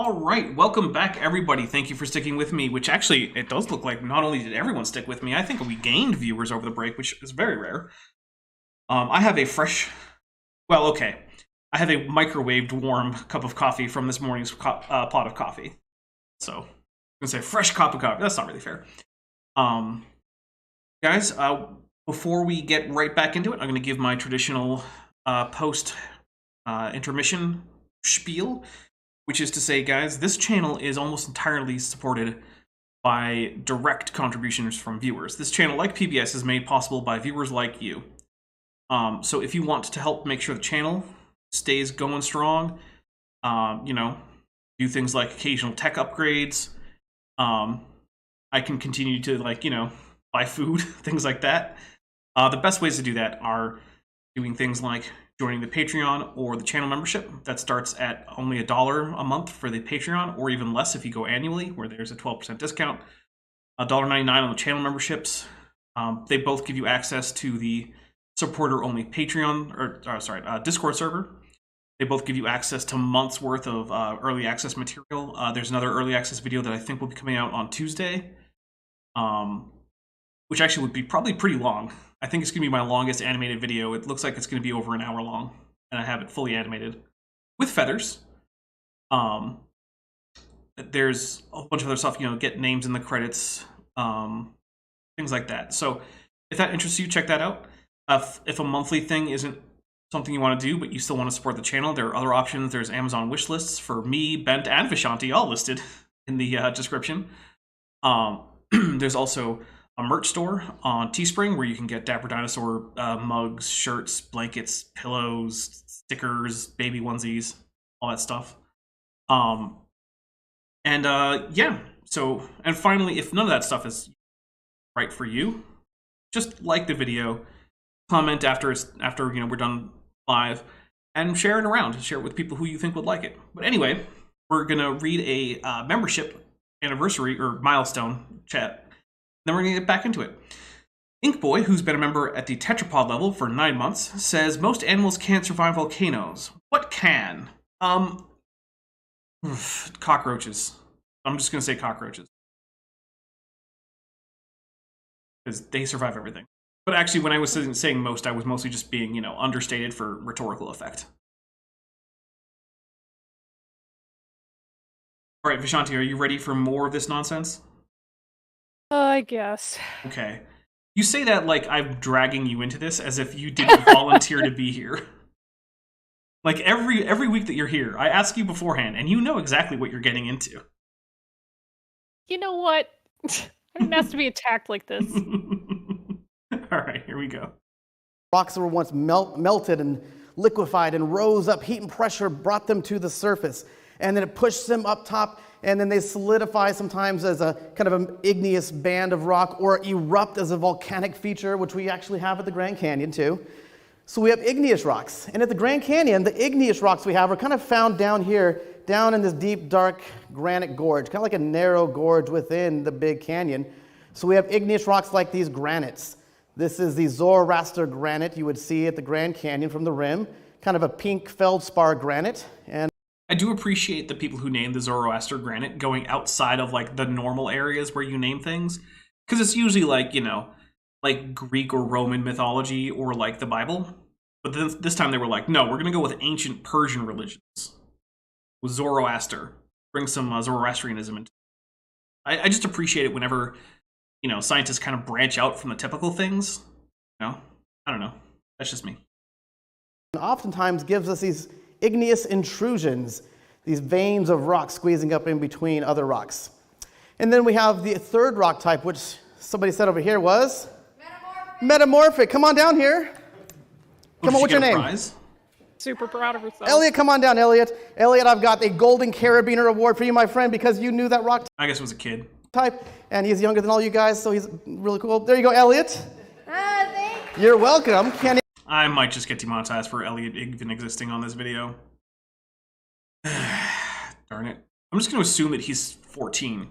All right, welcome back, everybody. Thank you for sticking with me, which actually, it does look like not only did everyone stick with me, I think we gained viewers over the break, which is very rare. I have a fresh, well, okay. I have a microwaved warm cup of coffee from this morning's pot of coffee. So, I'm going to say fresh cup of coffee. That's not really fair. Guys, before we get right back into it, I'm going to give my traditional post-intermission spiel. Which is to say, guys, this channel is almost entirely supported by direct contributions from viewers. This channel, like PBS, is made possible by viewers like you. So if you want to help make sure the channel stays going strong, you know, do things like occasional tech upgrades, I can continue to, like, you know, buy food, things like that. The best ways to do that are doing things like joining the Patreon or the channel membership. That starts at only $1 a month for the Patreon, or even less if you go annually, where there's a 12% discount. $1.99 on the channel memberships. They both give you access to the supporter-only Patreon, or Discord server. They both give you access to months worth of early access material. There's another early access video that I think will be coming out on Tuesday, which actually would be probably pretty long. I think it's going to be my longest animated video. It looks like it's going to be over an hour long, and I have it fully animated with feathers. There's a bunch of other stuff, you know, get names in the credits, things like that. So if that interests you, check that out. If a monthly thing isn't something you want to do, but you still want to support the channel, there are other options. There's Amazon wish lists for me, Bent, and Vishanti, all listed in the description. There's also a merch store on Teespring where you can get Dapper Dinosaur mugs, shirts, blankets, pillows, stickers, baby onesies, all that stuff. Yeah, so, and finally, if none of that stuff is right for you, just like the video, comment after you know, we're done live, and share it around. Share it with people who you think would like it. But anyway, we're gonna read a membership anniversary or milestone chat. Then we're going to get back into it. Inkboy, who's been a member at the tetrapod level for 9 months, says most animals can't survive volcanoes. What can? Cockroaches. I'm just going to say cockroaches. Because they survive everything. But actually, when I was saying most, I was mostly just being, you know, understated for rhetorical effect. All right, Vishanti, are you ready for more of this nonsense? I guess. Okay. You say that like I'm dragging you into this as if you didn't volunteer to be here. Like every week that you're here, I ask you beforehand, and you know exactly what you're getting into. You know what? I didn't ask to be attacked like this. All right, here we go. Rocks that were once melted and liquefied and rose up, heat and pressure brought them to the surface. And then it pushed them up top, and then they solidify sometimes as a kind of an igneous band of rock, or erupt as a volcanic feature, which we actually have at the Grand Canyon too. So we have igneous rocks. And at the Grand Canyon, the igneous rocks we have are kind of found down here, down in this deep, dark granite gorge, kind of like a narrow gorge within the big canyon. So we have igneous rocks like these granites. This is the Zoroaster granite you would see at the Grand Canyon from the rim, kind of a pink feldspar granite. And I do appreciate the people who name the Zoroaster granite going outside of like the normal areas where you name things, because it's usually like, you know, like Greek or Roman mythology or like the Bible. But then this time they were like, no, we're going to go with ancient Persian religions. With Zoroaster. Bring some Zoroastrianism into it. I just appreciate it whenever, you know, scientists kind of branch out from the typical things. You know? I don't know. That's just me. Oftentimes gives us these igneous intrusions, these veins of rock squeezing up in between other rocks. And then we have the third rock type, which somebody said over here was? Metamorphic. Come on down here. Come on, what's your name? Prize? Super proud of herself. Elliot, come on down, Elliot. Elliot, I've got a Golden Carabiner Award for you, my friend, because you knew that rock I guess it was a kid. type, and he's younger than all you guys, so he's really cool. There you go, Elliot. Thank you. You're welcome. I might just get demonetized for Elliot even existing on this video. Darn it. I'm just going to assume that he's 14,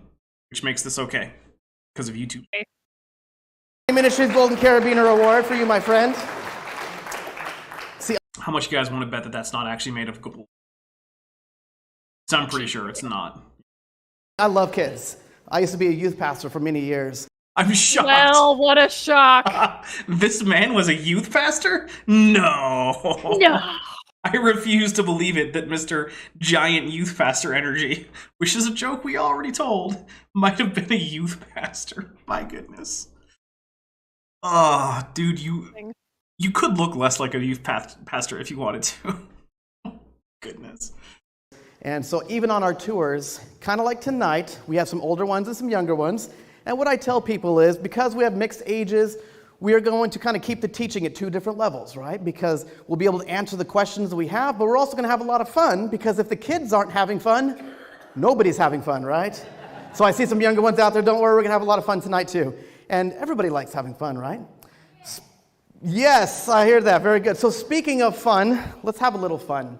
which makes this okay, because of YouTube. Ministry's Golden Carabiner Award for you, my friend. How much you guys want to bet that that's not actually made of gold? I'm pretty sure it's not. I love kids. I used to be a youth pastor for many years. I'm shocked. Well, what a shock. This man was a youth pastor? No. No. I refuse to believe it that Mr. Giant Youth Pastor Energy, which is a joke we already told, might have been a youth pastor. My goodness. Dude, you could look less like a youth pastor if you wanted to. Goodness. And so even on our tours, kind of like tonight, we have some older ones and some younger ones. And what I tell people is, because we have mixed ages, we are going to kind of keep the teaching at two different levels, right? Because we'll be able to answer the questions that we have, but we're also going to have a lot of fun, because if the kids aren't having fun, nobody's having fun, right? So I see some younger ones out there. Don't worry, we're going to have a lot of fun tonight too. And everybody likes having fun, right? Yes, I hear that. Very good. So speaking of fun, let's have a little fun.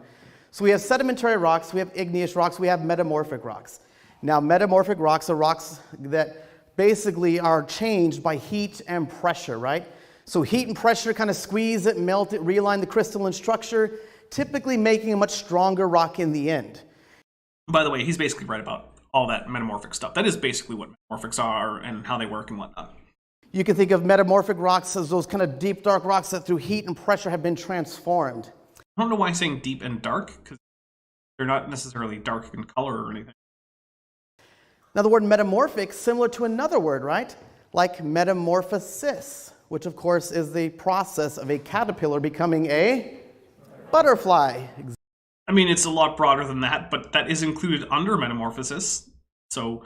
So we have sedimentary rocks, we have igneous rocks, we have metamorphic rocks. Now, metamorphic rocks are rocks that basically are changed by heat and pressure, right? So heat and pressure kind of squeeze it, melt it, realign the crystalline structure, typically making a much stronger rock in the end. By the way, he's basically right about all that metamorphic stuff. That is basically what metamorphics are and how they work and whatnot. You can think of metamorphic rocks as those kind of deep, dark rocks that through heat and pressure have been transformed. I don't know why I'm saying deep and dark, because they're not necessarily dark in color or anything. Now, the word metamorphic, similar to another word, right? Like metamorphosis, which of course is the process of a caterpillar becoming a butterfly. I mean, it's a lot broader than that, but that is included under metamorphosis. So,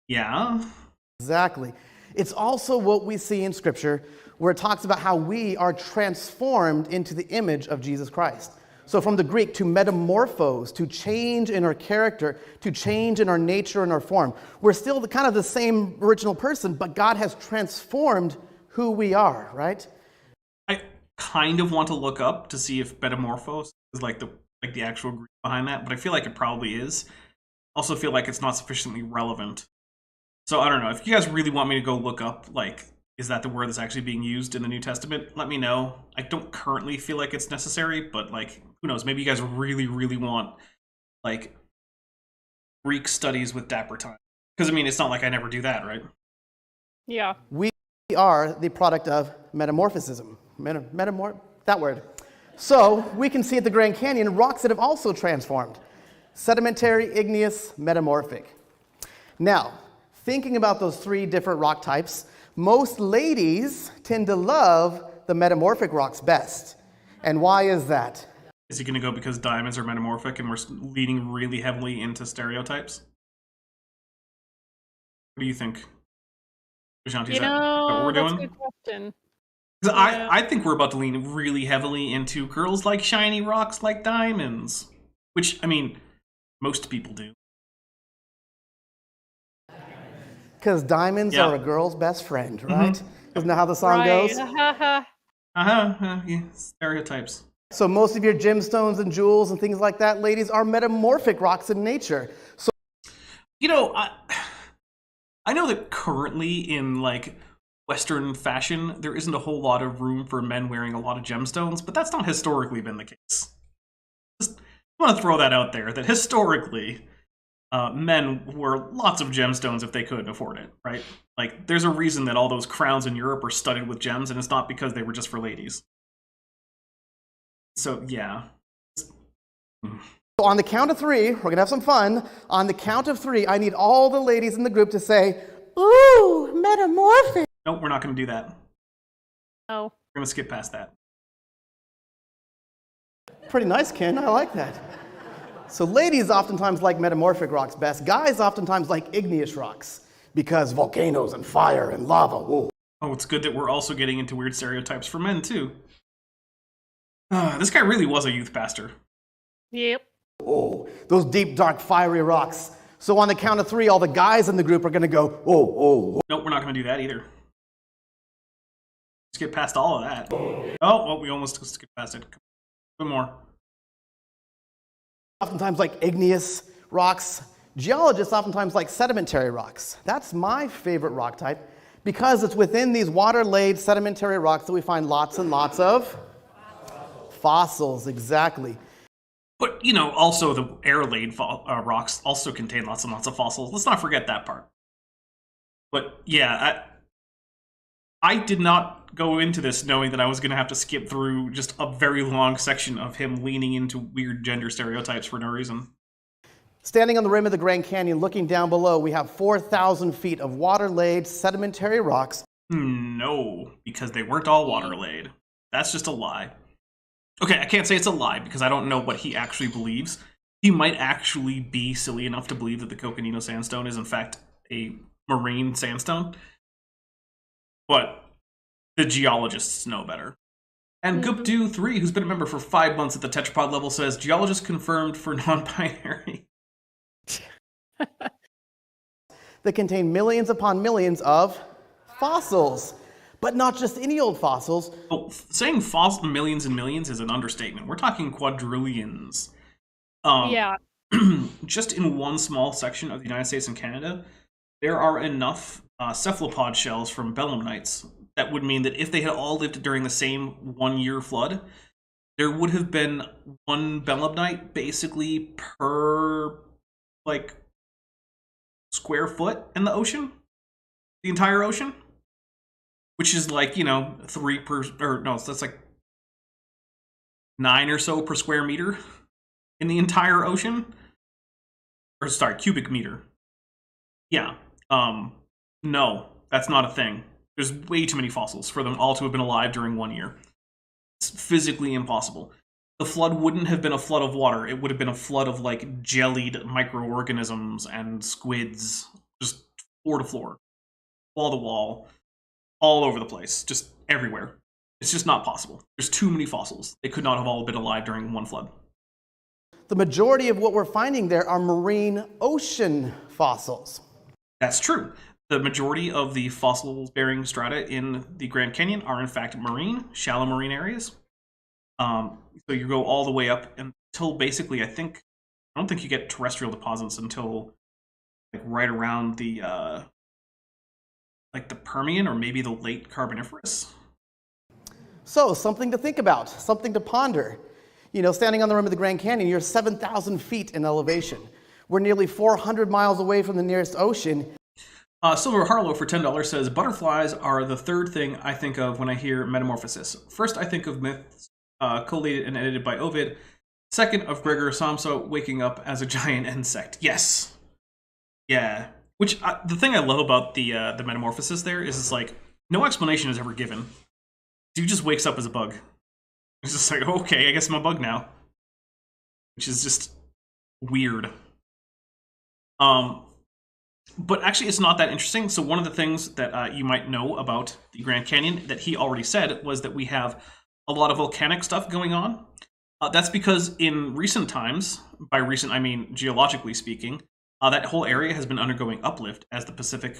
yeah. Exactly. It's also what we see in Scripture where it talks about how we are transformed into the image of Jesus Christ. So from the Greek, to metamorphose, to change in our character, to change in our nature and our form. We're still kind of the same original person, but God has transformed who we are, right? I kind of want to look up to see if metamorphose is like the actual Greek behind that, but I feel like it probably is. Also feel like it's not sufficiently relevant. So I don't know. If you guys really want me to go look up, like, is that the word that's actually being used in the New Testament? Let me know. I don't currently feel like it's necessary, but like, who knows? Maybe you guys really, really want like Greek studies with Dapper time. Because I mean, it's not like I never do that, right? Yeah. We are the product of metamorphism. That word. So we can see at the Grand Canyon rocks that have also transformed. Sedimentary, igneous, metamorphic. Now, thinking about those three different rock types, most ladies tend to love the metamorphic rocks best. And why is that? Is he going to go because diamonds are metamorphic and we're leaning really heavily into stereotypes? What do you think? Vishanti, is that what we're that's doing? a good question. Because Yeah. I think we're about to lean really heavily into girls like shiny rocks like diamonds. Which, I mean, most people do. Because diamonds Yeah. are a girl's best friend, right? Isn't that how the song goes? Yeah, stereotypes. So most of your gemstones and jewels and things like that, ladies, are metamorphic rocks in nature. So You know, I know that currently in like Western fashion, there isn't a whole lot of room for men wearing a lot of gemstones, but that's not historically been the case. Just want to throw that out there, that historically, men wore lots of gemstones if they could afford it, right? Like, there's a reason that all those crowns in Europe are studded with gems, and it's not because they were just for ladies. So, yeah. So on the count of three, we're going to have some fun. On the count of three, I need all the ladies in the group to say, ooh, metamorphic. Nope, we're not going to do that. Oh. We're going to skip past that. Pretty nice, Ken. I like that. So ladies oftentimes like metamorphic rocks best. Guys oftentimes like igneous rocks because volcanoes and fire and lava. Whoa. Oh, it's good that we're also getting into weird stereotypes for men, too. This guy really was a youth pastor. Yep. Oh, those deep, dark, fiery rocks. So on the count of three, all the guys in the group are going to go, oh. Nope, we're not going to do that either. Skip past all of that. Oh, well, we almost skipped past it. A bit more. Oftentimes like igneous rocks. Geologists oftentimes like sedimentary rocks. That's my favorite rock type because it's within these water-laid sedimentary rocks that we find lots and lots of fossils. Exactly. But, you know, also the air-laid rocks also contain lots and lots of fossils. Let's not forget that part. But, yeah, I did not go into this knowing that I was going to have to skip through just a very long section of him leaning into weird gender stereotypes for no reason. Standing on the rim of the Grand Canyon, looking down below, we have 4,000 feet of water-laid sedimentary rocks. No, because they weren't all water-laid. That's just a lie. Okay, I can't say it's a lie because I don't know what he actually believes. He might actually be silly enough to believe that the Coconino Sandstone is in fact a marine sandstone. But the geologists know better. And Gupdu3, who's been a member for 5 months at the tetrapod level, says, geologists confirmed for non-binary. That contain millions upon millions of fossils. But not just any old fossils. Oh, saying millions and millions is an understatement. We're talking quadrillions. Yeah. Just in one small section of the United States and Canada, there are enough cephalopod shells from belemnites that would mean that if they had all lived during the same 1-year flood, there would have been one belemnite basically per, like, square foot in the ocean. The entire ocean. Which is like, you know, 3 per, or no, so that's like 9 or so per square meter in the entire ocean. Or sorry, cubic meter. Yeah. No, that's not a thing. There's way too many fossils for them all to have been alive during 1 year. It's physically impossible. The flood wouldn't have been a flood of water. It would have been a flood of like jellied microorganisms and squids, just floor to floor, wall to wall. All over the place, just everywhere. It's just not possible. There's too many fossils. They could not have all been alive during one flood. The majority of what we're finding there are marine ocean fossils. That's true. The majority of the fossil-bearing strata in the Grand Canyon are in fact marine, shallow marine areas. So you go all the way up until basically, I don't think you get terrestrial deposits until like right around the like the Permian or maybe the late Carboniferous. So, something to think about, something to ponder. You know, standing on the rim of the Grand Canyon, you're 7,000 feet in elevation. We're nearly 400 miles away from the nearest ocean. Silver Harlow for $10 says, butterflies are the third thing I think of when I hear metamorphosis. First, I think of myths collated and edited by Ovid. Second, of Gregor Samsa waking up as a giant insect. Yes. Yeah. Which, the thing I love about the metamorphosis there is it's like, no explanation is ever given. Dude just wakes up as a bug. It's just like, okay, I guess I'm a bug now. Which is just weird. But actually, it's not that interesting. So one of the things that you might know about the Grand Canyon that he already said was that we have a lot of volcanic stuff going on. That's because in recent times, by recent I mean geologically speaking, that whole area has been undergoing uplift as the Pacific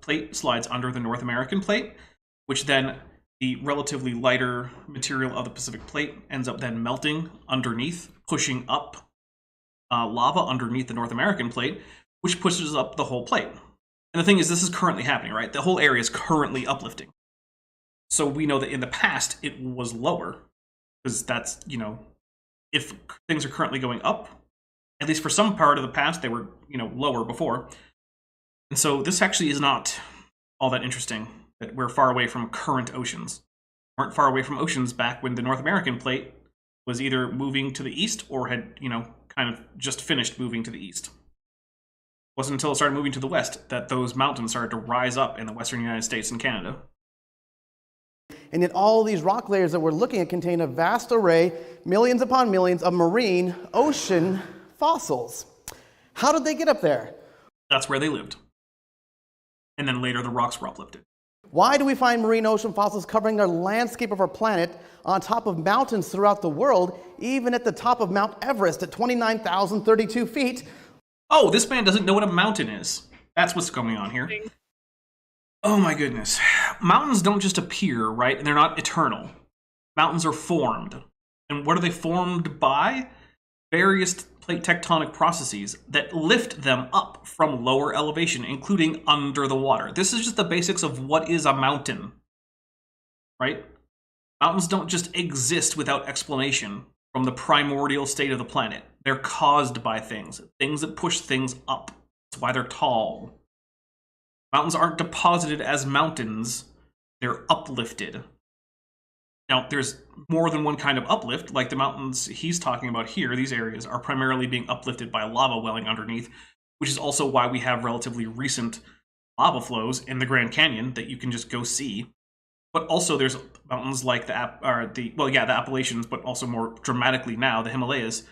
plate slides under the North American plate, which then the relatively lighter material of the Pacific plate ends up then melting underneath, pushing up lava underneath the North American plate, which pushes up the whole plate. And the thing is, this is currently happening, right? The whole area is currently uplifting. So we know that in the past, it was lower, because that's, you know, if things are currently going up, at least for some part of the past, they were, you know, lower before. And so this actually is not all that interesting, that we're far away from current oceans. We weren't far away from oceans back when the North American plate was either moving to the east or had, you know, kind of just finished moving to the east. It wasn't until it started moving to the west that those mountains started to rise up in the western United States and Canada. And yet all these rock layers that we're looking at contain a vast array, millions upon millions, of marine ocean fossils. How did they get up there? That's where they lived. And then later the rocks were uplifted. Why do we find marine ocean fossils covering the landscape of our planet on top of mountains throughout the world, even at the top of Mount Everest at 29,032 feet? Oh, this man doesn't know what a mountain is. That's what's going on here. Oh my goodness. Mountains don't just appear, right? And they're not eternal. Mountains are formed. And what are they formed by? Various plate tectonic processes that lift them up from lower elevation, including under the water. This is just the basics of what is a mountain, right? Mountains don't just exist without explanation. from the primordial state of the planet. They're caused by things that push things up. That's why they're tall. Mountains aren't deposited as mountains, they're uplifted. Now, there's more than one kind of uplift, like the mountains he's talking about here. These areas are primarily being uplifted by lava welling underneath, which is also why we have relatively recent lava flows in the Grand Canyon that you can just go see. But also there's mountains like the Appalachians, but also more dramatically now, the Himalayas,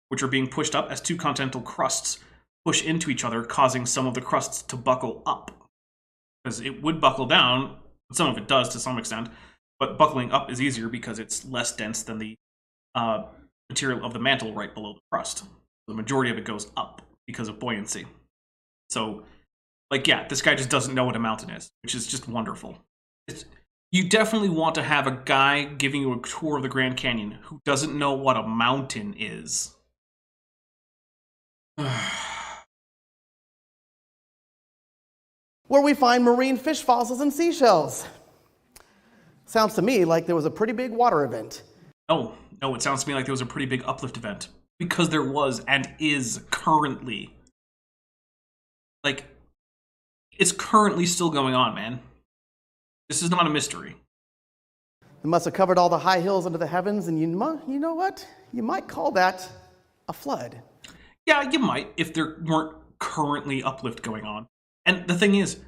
which are being pushed up as two continental crusts push into each other, causing some of the crusts to buckle up. Because it would buckle down, some of it does to some extent, but buckling up is easier because it's less dense than the material of the mantle right below the crust. The majority of it goes up because of buoyancy. So, like, yeah, this guy just doesn't know what a mountain is, which is just wonderful. You definitely want to have a guy giving you a tour of the Grand Canyon who doesn't know what a mountain is. Where we find marine fish fossils and seashells. Sounds to me like there was a pretty big water event. No, it sounds to me like there was a pretty big uplift event. Because there was and is currently. Like, it's currently still going on, man. This is not a mystery. It must have covered all the high hills into the heavens, and you know what? You might call that a flood. Yeah, you might, if there weren't currently uplift going on. And the thing is,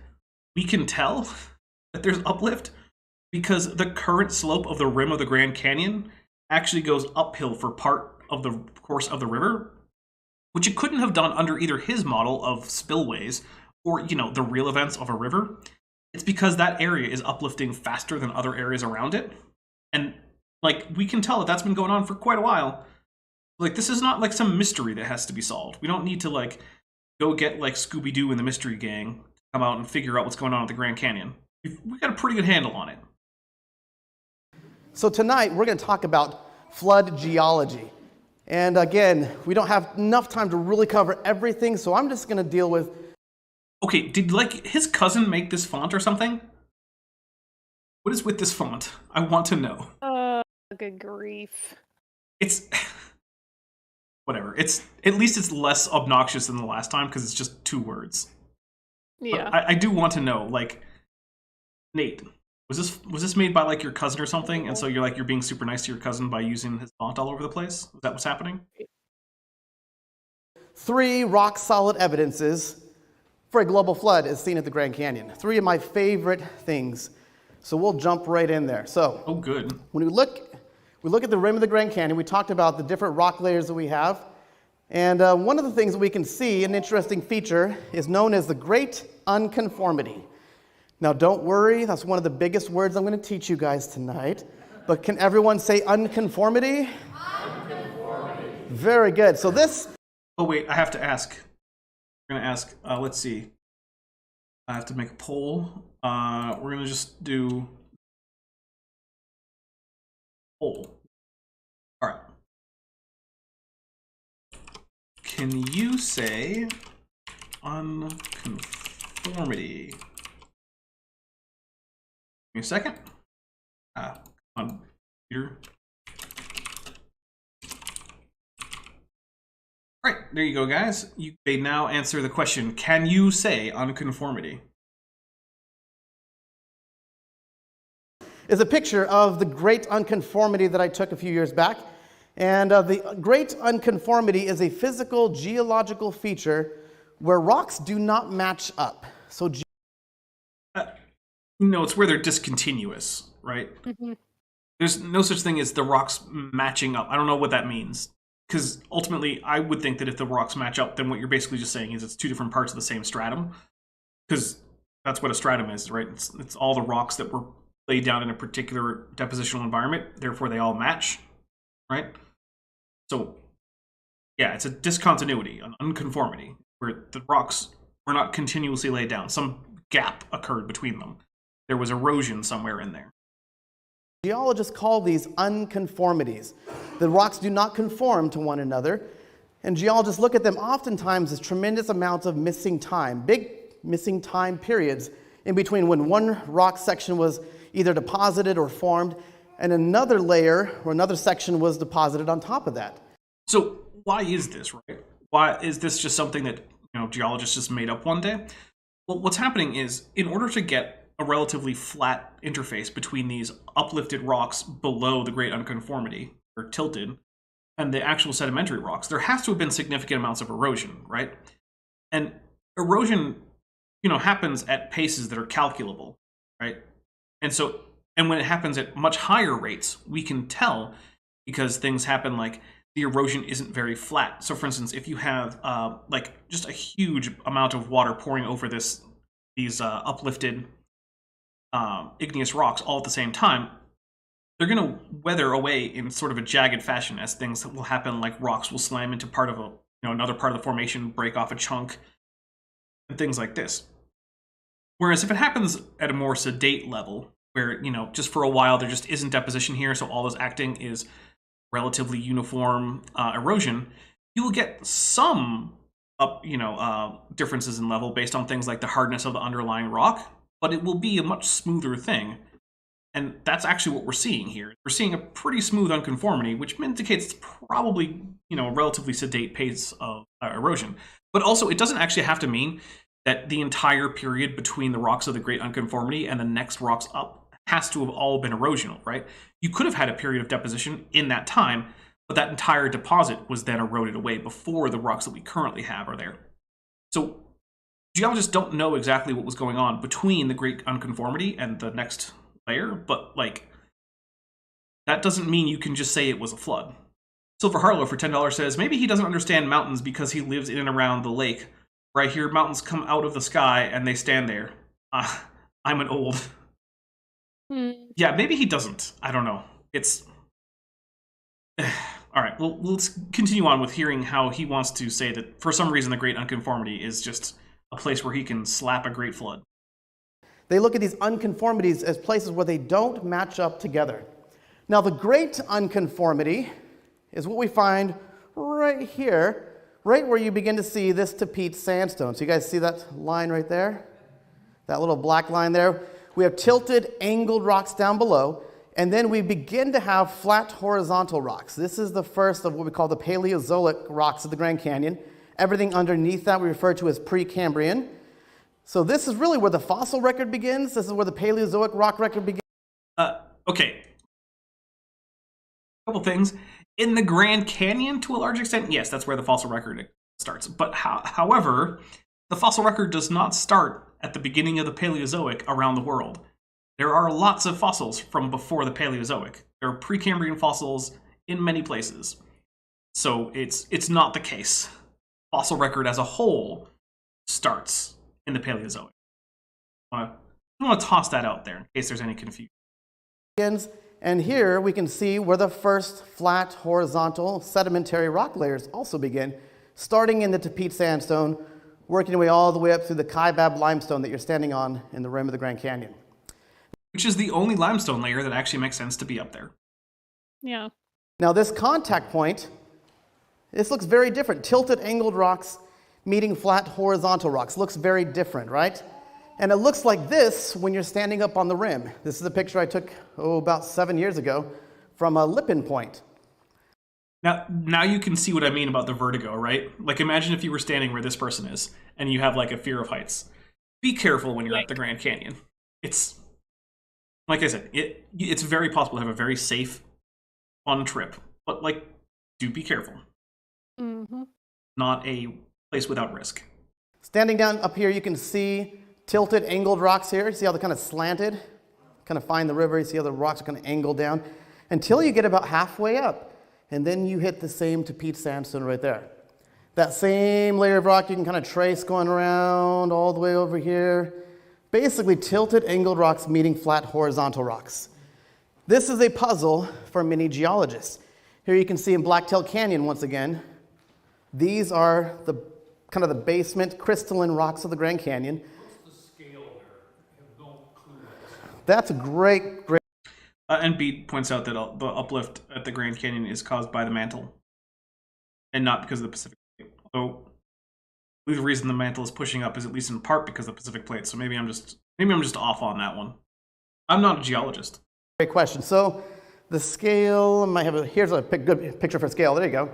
we can tell that there's uplift because the current slope of the rim of the Grand Canyon actually goes uphill for part of the course of the river, which it couldn't have done under either his model of spillways or, the real events of a river. It's because that area is uplifting faster than other areas around it. And, we can tell that that's been going on for quite a while. This is not, some mystery that has to be solved. We don't need to, go get, Scooby-Doo and the Mystery Gang to come out and figure out what's going on at the Grand Canyon. We've got a pretty good handle on it. So tonight, we're going to talk about flood geology. And again, we don't have enough time to really cover everything, so I'm just going to deal with... Okay, did, his cousin make this font or something? What is with this font? I want to know. Good grief. It's... Whatever. At least it's less obnoxious than the last time, because it's just 2 words. Yeah. But I do want to know, Nate, was this made by, your cousin or something, and so you're being super nice to your cousin by using his font all over the place? Is that what's happening? 3 rock-solid evidences for a global flood is seen at the Grand Canyon. 3 of my favorite things. So we'll jump right in there. So, oh, good. When we look at the rim of the Grand Canyon, we talked about the different rock layers that we have. And one of the things that we can see, an interesting feature, is known as the Great Unconformity. Now, don't worry, that's one of the biggest words I'm going to teach you guys tonight. But can everyone say unconformity? Unconformity. Very good. So this... Oh, wait, I have to ask. We're going to ask, let's see. I have to make a poll. We're going to just do... poll. All right. Can you say unconformity? Give me a second. On computer. All right, there you go, guys. You may now answer the question, can you say unconformity? Is a picture of the Great Unconformity that I took a few years back. And the Great Unconformity is a physical geological feature where rocks do not match up. So no, it's where they're discontinuous, right? Mm-hmm. There's no such thing as the rocks matching up. I don't know what that means. Because ultimately, I would think that if the rocks match up, then what you're basically just saying is it's 2 different parts of the same stratum. Because that's what a stratum is, right? It's all the rocks that were laid down in a particular depositional environment. Therefore, they all match, right? So, yeah, it's a discontinuity, an unconformity, where the rocks were not continuously laid down. Some gap occurred between them. There was erosion somewhere in there. Geologists call these unconformities. The rocks do not conform to one another, and geologists look at them oftentimes as tremendous amounts of missing time, big missing time periods in between when one rock section was either deposited or formed, and another layer or another section was deposited on top of that. So why is this, right? Why is this just something that geologists just made up one day? Well, what's happening is, in order to get a relatively flat interface between these uplifted rocks below the Great Unconformity, or tilted, and the actual sedimentary rocks, there has to have been significant amounts of erosion, right? And erosion, happens at paces that are calculable, right? And when it happens at much higher rates, we can tell because things happen like the erosion isn't very flat. So for instance, if you have just a huge amount of water pouring over these uplifted igneous rocks all at the same time, they're going to weather away in sort of a jagged fashion as things will happen, like rocks will slam into part of another part of the formation, break off a chunk, and things like this. Whereas if it happens at a more sedate level, where, just for a while there just isn't deposition here, so all that's acting is relatively uniform erosion, you will get some differences in level based on things like the hardness of the underlying rock, but it will be a much smoother thing. And that's actually what we're seeing here. We're seeing a pretty smooth unconformity, which indicates it's probably, a relatively sedate pace of erosion. But also, it doesn't actually have to mean that the entire period between the rocks of the Great Unconformity and the next rocks up has to have all been erosional, right? You could have had a period of deposition in that time, but that entire deposit was then eroded away before the rocks that we currently have are there. So geologists don't know exactly what was going on between the Great Unconformity and the next layer, but that doesn't mean you can just say it was a flood. Silver Harlow for $10 says, maybe he doesn't understand mountains because he lives in and around the lake, where I hear mountains come out of the sky and they stand there. I'm an old. Yeah, maybe he doesn't. I don't know. It's... All right, well, let's continue on with hearing how he wants to say that for some reason the Great Unconformity is just a place where he can slap a great flood. They look at these unconformities as places where they don't match up together. Now, the Great Unconformity is what we find right here, right where you begin to see this Tapete sandstone. So you guys see that line right there? That little black line there? We have tilted, angled rocks down below, and then we begin to have flat horizontal rocks. This is the first of what we call the Paleozoic rocks of the Grand Canyon. Everything underneath that we refer to as Precambrian. So this is really where the fossil record begins. This is where the Paleozoic rock record begins. Okay. A couple things. In the Grand Canyon, to a large extent, yes, that's where the fossil record starts. But however, the fossil record does not start at the beginning of the Paleozoic around the world. There are lots of fossils from before the Paleozoic. There are Precambrian fossils in many places. So it's not the case. Fossil record as a whole starts in the Paleozoic. I want to toss that out there in case there's any confusion. And here we can see where the first flat horizontal sedimentary rock layers also begin, starting in the Tapete sandstone, working away all the way up through the Kaibab limestone that you're standing on in the rim of the Grand Canyon. Which is the only limestone layer that actually makes sense to be up there. Yeah. Now this contact point, this looks very different. Tilted angled rocks meeting flat horizontal rocks. Looks very different, right? And it looks like this when you're standing up on the rim. This is a picture I took, about 7 years ago from a Lippin Point. Now you can see what I mean about the vertigo, right? Like, imagine if you were standing where this person is, and you have, like, a fear of heights. Be careful when you're at the Grand Canyon. It's, like I said, it's very possible to have a very safe, fun trip. But, like, do be careful. Mm-hmm. Not a place without risk. Standing down up here, you can see tilted, angled rocks here. See how they're kind of slanted? Kind of find the river. You see how the rocks are kind of angled down until you get about halfway up. And then you hit the same Tapete sandstone right there. That same layer of rock you can kind of trace going around all the way over here. Basically, tilted, angled rocks meeting flat horizontal rocks. This is a puzzle for many geologists. Here you can see in Blacktail Canyon once again. These are the kind of the basement crystalline rocks of the Grand Canyon. What's the scale there? I have no clue. That's a great. And Beat points out that the uplift at the Grand Canyon is caused by the mantle, and not because of the Pacific Plate. Although, I believe the reason the mantle is pushing up is at least in part because of the Pacific Plate. So maybe I'm just off on that one. I'm not a geologist. Great question. So The scale, here's a good picture for scale. There you go.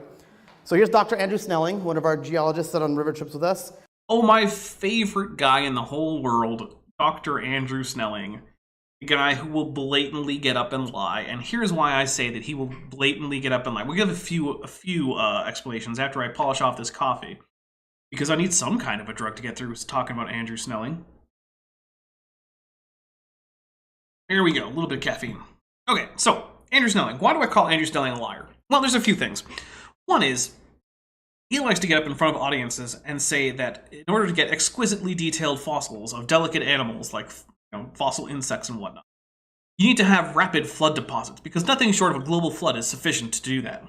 So here's Dr. Andrew Snelling, one of our geologists that on river trips with us. Oh, my favorite guy in the whole world, Dr. Andrew Snelling. The guy who will blatantly get up and lie. And here's why I say that he will blatantly get up and lie. We'll give a few explanations after I polish off this coffee. Because I need some kind of a drug to get through talking about Andrew Snelling. Here we go, a little bit of caffeine. Okay, so, Andrew Snelling. Why do I call Andrew Snelling a liar? Well, there's a few things. One is, he likes to get up in front of audiences and say that in order to get exquisitely detailed fossils of delicate animals like fossil insects and whatnot, you need to have rapid flood deposits, because nothing short of a global flood is sufficient to do that.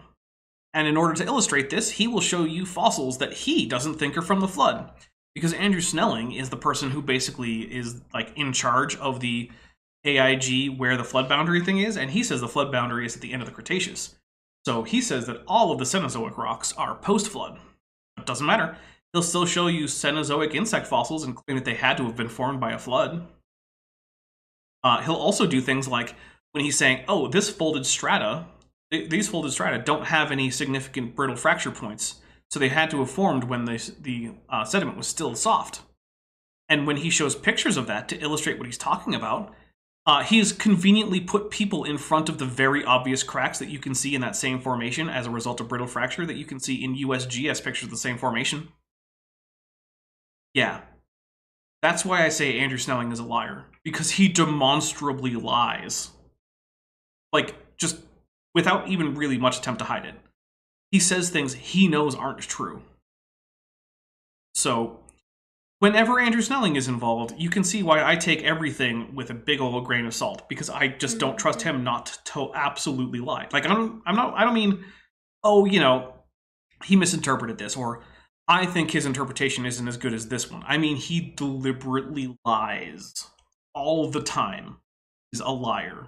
And in order to illustrate this, he will show you fossils that he doesn't think are from the flood. Because Andrew Snelling is the person who basically is like in charge of the AIG where the flood boundary thing is, and he says the flood boundary is at the end of the Cretaceous. So he says that all of the Cenozoic rocks are post-flood. It doesn't matter. He'll still show you Cenozoic insect fossils and claim that they had to have been formed by a flood. He'll also do things like when he's saying, oh, these folded strata don't have any significant brittle fracture points, so they had to have formed when the sediment was still soft. And when he shows pictures of that to illustrate what he's talking about, he's conveniently put people in front of the very obvious cracks that you can see in that same formation as a result of brittle fracture that you can see in USGS pictures of the same formation. Yeah. That's why I say Andrew Snelling is a liar. Because he demonstrably lies. Like, just without even really much attempt to hide it. He says things he knows aren't true. So, whenever Andrew Snelling is involved, you can see why I take everything with a big old grain of salt, because I just don't trust him not to absolutely lie. Like, I don't mean, oh, he misinterpreted this, or I think his interpretation isn't as good as this one. I mean, he deliberately lies all the time. He's a liar.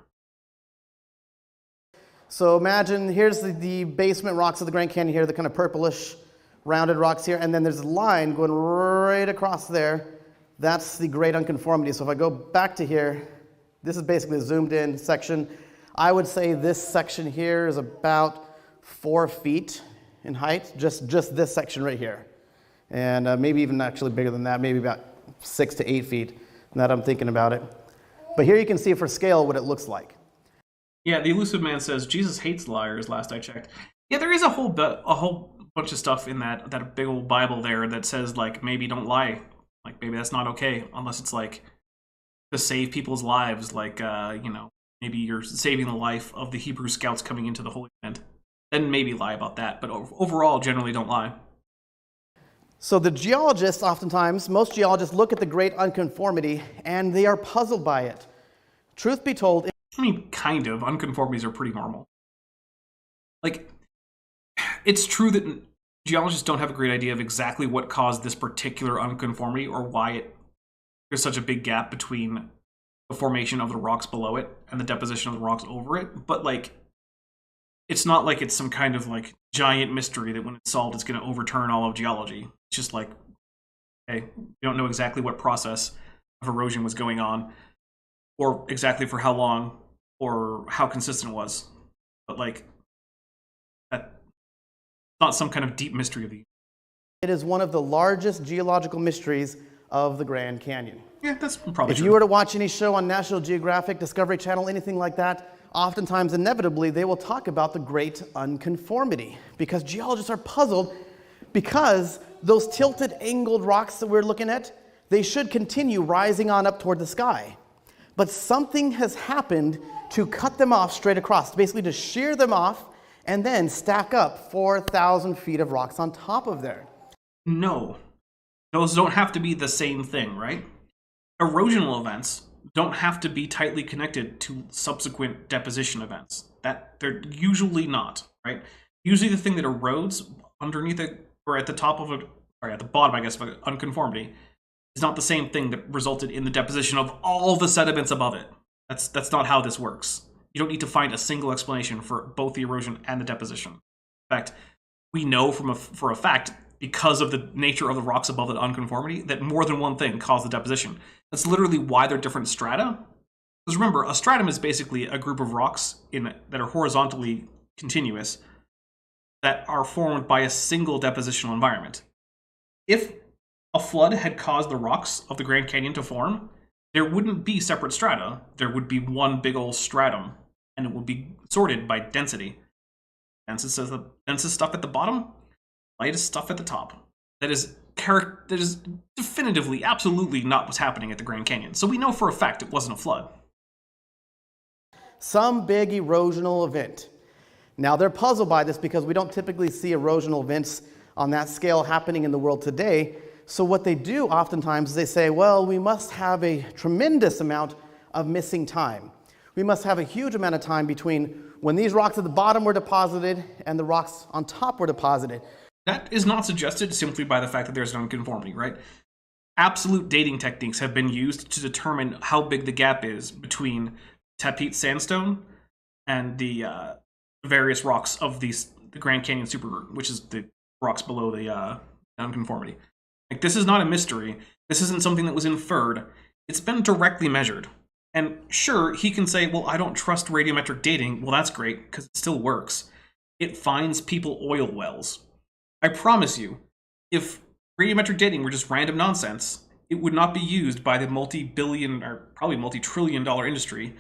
So imagine, here's the basement rocks of the Grand Canyon here, the kind of purplish rounded rocks here, and then there's a line going right across there. That's the Great Unconformity. So if I go back to here, this is basically a zoomed in section. I would say this section here is about 4 feet in height, just this section right here. And maybe even actually bigger than that, maybe about 6 to 8 feet, now that I'm thinking about it. But here you can see for scale what it looks like. Yeah, the Elusive Man says, Jesus hates liars, last I checked. Yeah, there is a whole bunch of stuff in that big old Bible there that says, like, maybe don't lie. Like, maybe that's not okay, unless it's, like, to save people's lives. Like, maybe you're saving the life of the Hebrew scouts coming into the Holy Land. Then maybe lie about that, but overall, generally don't lie. So the geologists, oftentimes, most geologists look at the Great Unconformity, and they are puzzled by it. Truth be told... I mean, kind of. Unconformities are pretty normal. Like, it's true that geologists don't have a great idea of exactly what caused this particular unconformity or why there's such a big gap between the formation of the rocks below it and the deposition of the rocks over it. But, like, it's not like it's some kind of, like, giant mystery that when it's solved, it's going to overturn all of geology. It's just like, okay, you don't know exactly what process of erosion was going on, or exactly for how long, or how consistent it was. But, like, that's not some kind of deep mystery of the... It is one of the largest geological mysteries of the Grand Canyon. Yeah, that's probably If true. you were to watch any show on National Geographic, Discovery Channel, anything like that, oftentimes, inevitably, they will talk about the Great Unconformity, because geologists are puzzled because those tilted, angled rocks that we're looking at, they should continue rising on up toward the sky. But something has happened to cut them off straight across, basically to shear them off and then stack up 4,000 feet of rocks on top of there. No. Those don't have to be the same thing, right? Erosional events don't have to be tightly connected to subsequent deposition events. They're usually not, right? Usually the thing that erodes underneath it, or at the top of it, or at the bottom, I guess, of an unconformity, is not the same thing that resulted in the deposition of all the sediments above it. That's not how this works. You don't need to find a single explanation for both the erosion and the deposition. In fact, we know for a fact, because of the nature of the rocks above the unconformity, that more than one thing caused the deposition. That's literally why they're different strata. Because remember, a stratum is basically a group of rocks that are horizontally continuous that are formed by a single depositional environment. If a flood had caused the rocks of the Grand Canyon to form, there wouldn't be separate strata. There would be one big old stratum, and it would be sorted by density. Densest stuff at the bottom, lightest stuff at the top. That is definitively, absolutely not what's happening at the Grand Canyon. So we know for a fact it wasn't a flood. Some big erosional event. Now, they're puzzled by this because we don't typically see erosional events on that scale happening in the world today. So what they do oftentimes is they say, well, we must have a tremendous amount of missing time. We must have a huge amount of time between when these rocks at the bottom were deposited and the rocks on top were deposited. That is not suggested simply by the fact that there's an unconformity, right? Absolute dating techniques have been used to determine how big the gap is between Tapete sandstone and the various rocks of the Grand Canyon supergroup, which is the rocks below the unconformity. Like, this is not a mystery. This isn't something that was inferred. It's been directly measured. And sure, he can say, well, I don't trust radiometric dating. Well, that's great, because it still works. It finds people oil wells. I promise you, if radiometric dating were just random nonsense, it would not be used by the multi-billion or probably multi-trillion-dollar industry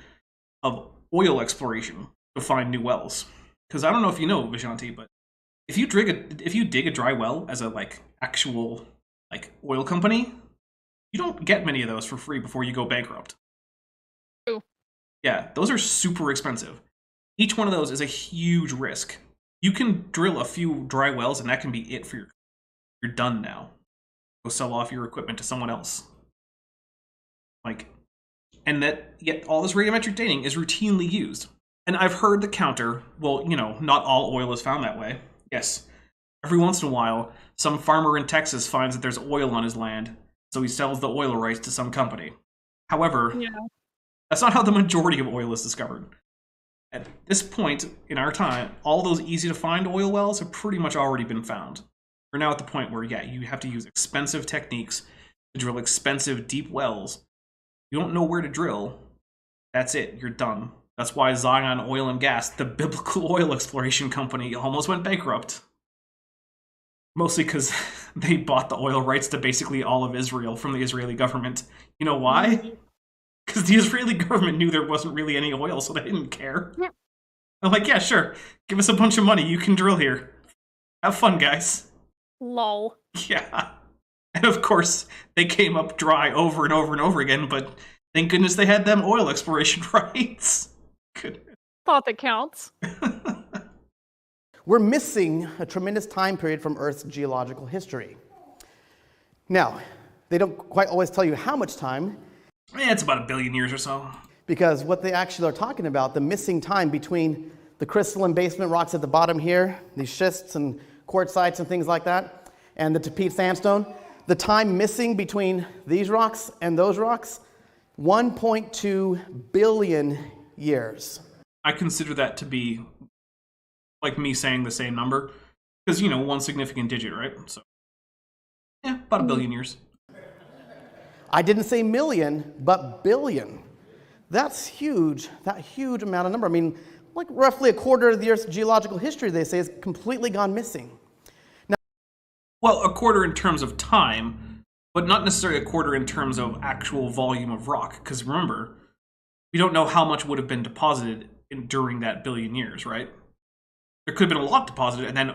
of oil exploration to find new wells. Because I don't know if you know, Vishanti, but if you dig a dry well as a actual oil company, you don't get many of those for free before you go bankrupt. True. Yeah, those are super expensive. Each one of those is a huge risk. You can drill a few dry wells and that can be it for you're done now. Go sell off your equipment to someone else. And that yet all this radiometric dating is routinely used. And I've heard the counter, well, not all oil is found that way. Yes. Every once in a while, some farmer in Texas finds that there's oil on his land, so he sells the oil rights to some company. However, that's not how the majority of oil is discovered. At this point in our time, all those easy-to-find oil wells have pretty much already been found. We're now at the point where, you have to use expensive techniques to drill expensive, deep wells. You don't know where to drill, that's it, you're done. That's why Zion Oil and Gas, the biblical oil exploration company, almost went bankrupt. Mostly because they bought the oil rights to basically all of Israel from the Israeli government. You know why? Because the Israeli government knew there wasn't really any oil, so they didn't care. Yeah. They're like, yeah, sure. Give us a bunch of money. You can drill here. Have fun, guys. Lol. Yeah. And of course, they came up dry over and over and over again, but thank goodness they had them oil exploration rights. Goodness. Thought that counts. We're missing a tremendous time period from Earth's geological history. Now, they don't quite always tell you how much time. Yeah, it's about 1 billion years or so. Because what they actually are talking about, the missing time between the crystalline basement rocks at the bottom here, these schists and quartzites and things like that, and the Tapete sandstone, the time missing between these rocks and those rocks, 1.2 billion years. I consider that to be like me saying the same number, because, one significant digit, right? So, yeah, about 1 billion years. I didn't say million, but billion. That's huge, that huge amount of number. I mean, roughly a quarter of the Earth's geological history, they say, is completely gone missing. Now, well, a quarter in terms of time, but not necessarily a quarter in terms of actual volume of rock, because remember, we don't know how much would have been deposited during that 1 billion years, right? There could have been a lot deposited and then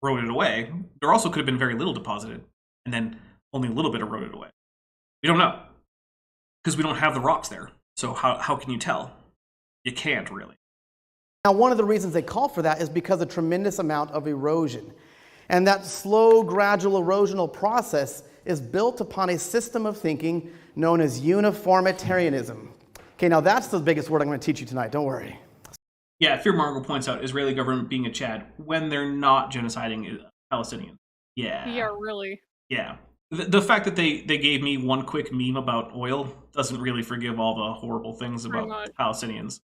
eroded away. There also could have been very little deposited and then only a little bit eroded away. We don't know, because we don't have the rocks there. So how can you tell? You can't really. Now, one of the reasons they call for that is because of a tremendous amount of erosion. And that slow, gradual erosional process is built upon a system of thinking known as uniformitarianism. Okay, now that's the biggest word I'm going to teach you tonight, don't worry. Yeah, Fear Margot points out Israeli government being a Chad when they're not genociding Palestinians. Yeah. Yeah, really. Yeah. The fact that they gave me one quick meme about oil doesn't really forgive all the horrible things about Palestinians.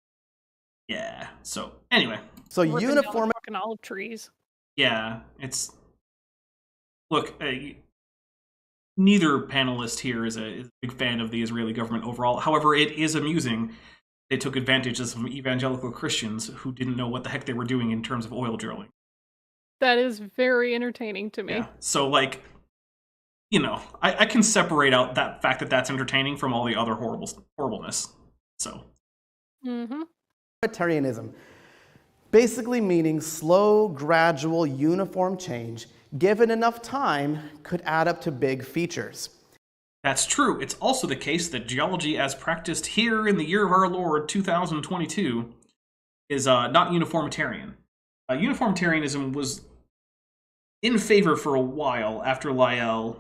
Yeah. So anyway. So uniform fucking olive trees. Yeah, it's look. Neither panelist here is a big fan of the Israeli government overall. However, it is amusing they took advantage of some evangelical Christians who didn't know what the heck they were doing in terms of oil drilling. That is very entertaining to me. Yeah. So, like, you know, I can separate out that fact that that's entertaining from all the other horribleness. So. Totalitarianism, basically meaning slow, gradual, uniform change, given enough time, could add up to big features. That's true. It's also the case that geology as practiced here in the year of our Lord 2022 is not uniformitarian. Uniformitarianism was in favor for a while after Lyell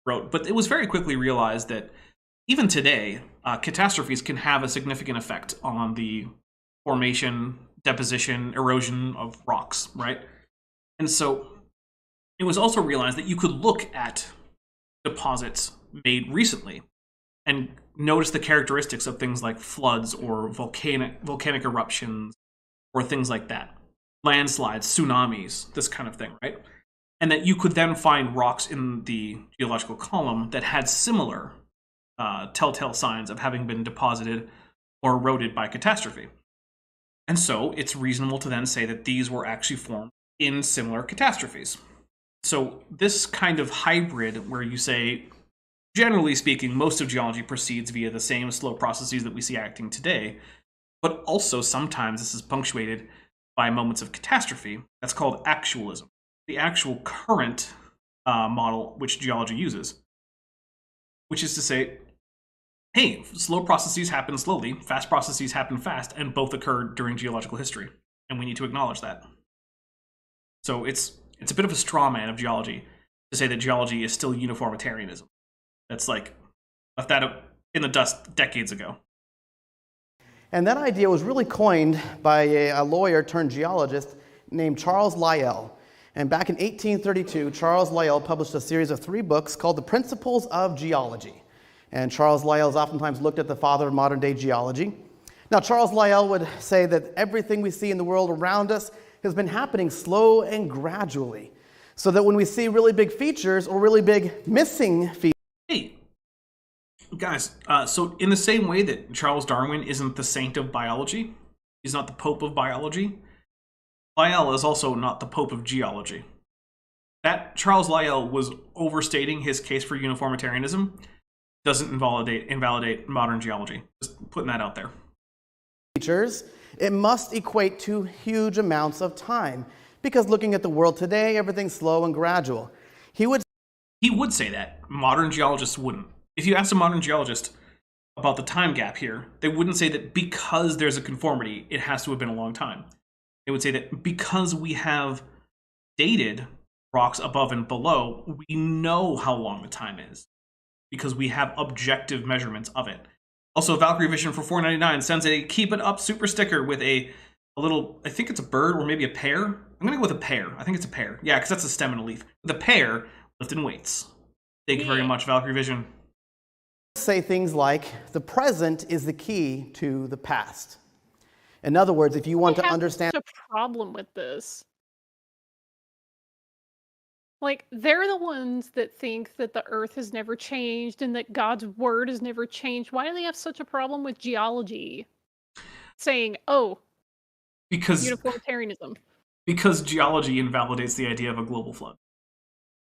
wrote, but it was very quickly realized that even today, catastrophes can have a significant effect on the formation, deposition, erosion of rocks, right? And so it was also realized that you could look at deposits made recently and notice the characteristics of things like floods or volcanic eruptions or things like that. Landslides, tsunamis, this kind of thing, right? And that you could then find rocks in the geological column that had similar telltale signs of having been deposited or eroded by catastrophe. And so it's reasonable to then say that these were actually formed in similar catastrophes. So this kind of hybrid where you say, generally speaking, most of geology proceeds via the same slow processes that we see acting today, but also sometimes this is punctuated by moments of catastrophe. That's called actualism, the actual current model which geology uses, which is to say, hey, slow processes happen slowly, fast processes happen fast, and both occurred during geological history, and we need to acknowledge that. So it's a bit of a straw man of geology to say that geology is still uniformitarianism. That's like, left that in the dust decades ago. And that idea was really coined by a lawyer turned geologist named Charles Lyell. And back in 1832, Charles Lyell published a series of 3 books called The Principles of Geology. And Charles Lyell is oftentimes looked at the father of modern day geology. Now, Charles Lyell would say that everything we see in the world around us has been happening slow and gradually. So that when we see really big features or really big missing features. Hey, guys, so in the same way that Charles Darwin isn't the saint of biology, he's not the pope of biology, Lyell is also not the pope of geology. That Charles Lyell was overstating his case for uniformitarianism doesn't invalidate modern geology. Just putting that out there. Features, it must equate to huge amounts of time. Because looking at the world today, everything's slow and gradual. He would say that. Modern geologists wouldn't. If you asked a modern geologist about the time gap here, they wouldn't say that because there's a conformity, it has to have been a long time. They would say that because we have dated rocks above and below, we know how long the time is. Because we have objective measurements of it. Also, Valkyrie Vision for $4.99 sends a keep it up super sticker with a little, I think it's a bird or maybe a pear. I'm going to go with a pear. I think it's a pear. Yeah, because that's a stem and a leaf. The pear lifting weights. Thank you very much, Valkyrie Vision. Say things like, the present is the key to the past. In other words, if you want to understand... Such a problem with this. Like, they're the ones that think that the earth has never changed and that God's word has never changed. Why do they have such a problem with geology? Saying, oh, uniformitarianism. Because geology invalidates the idea of a global flood.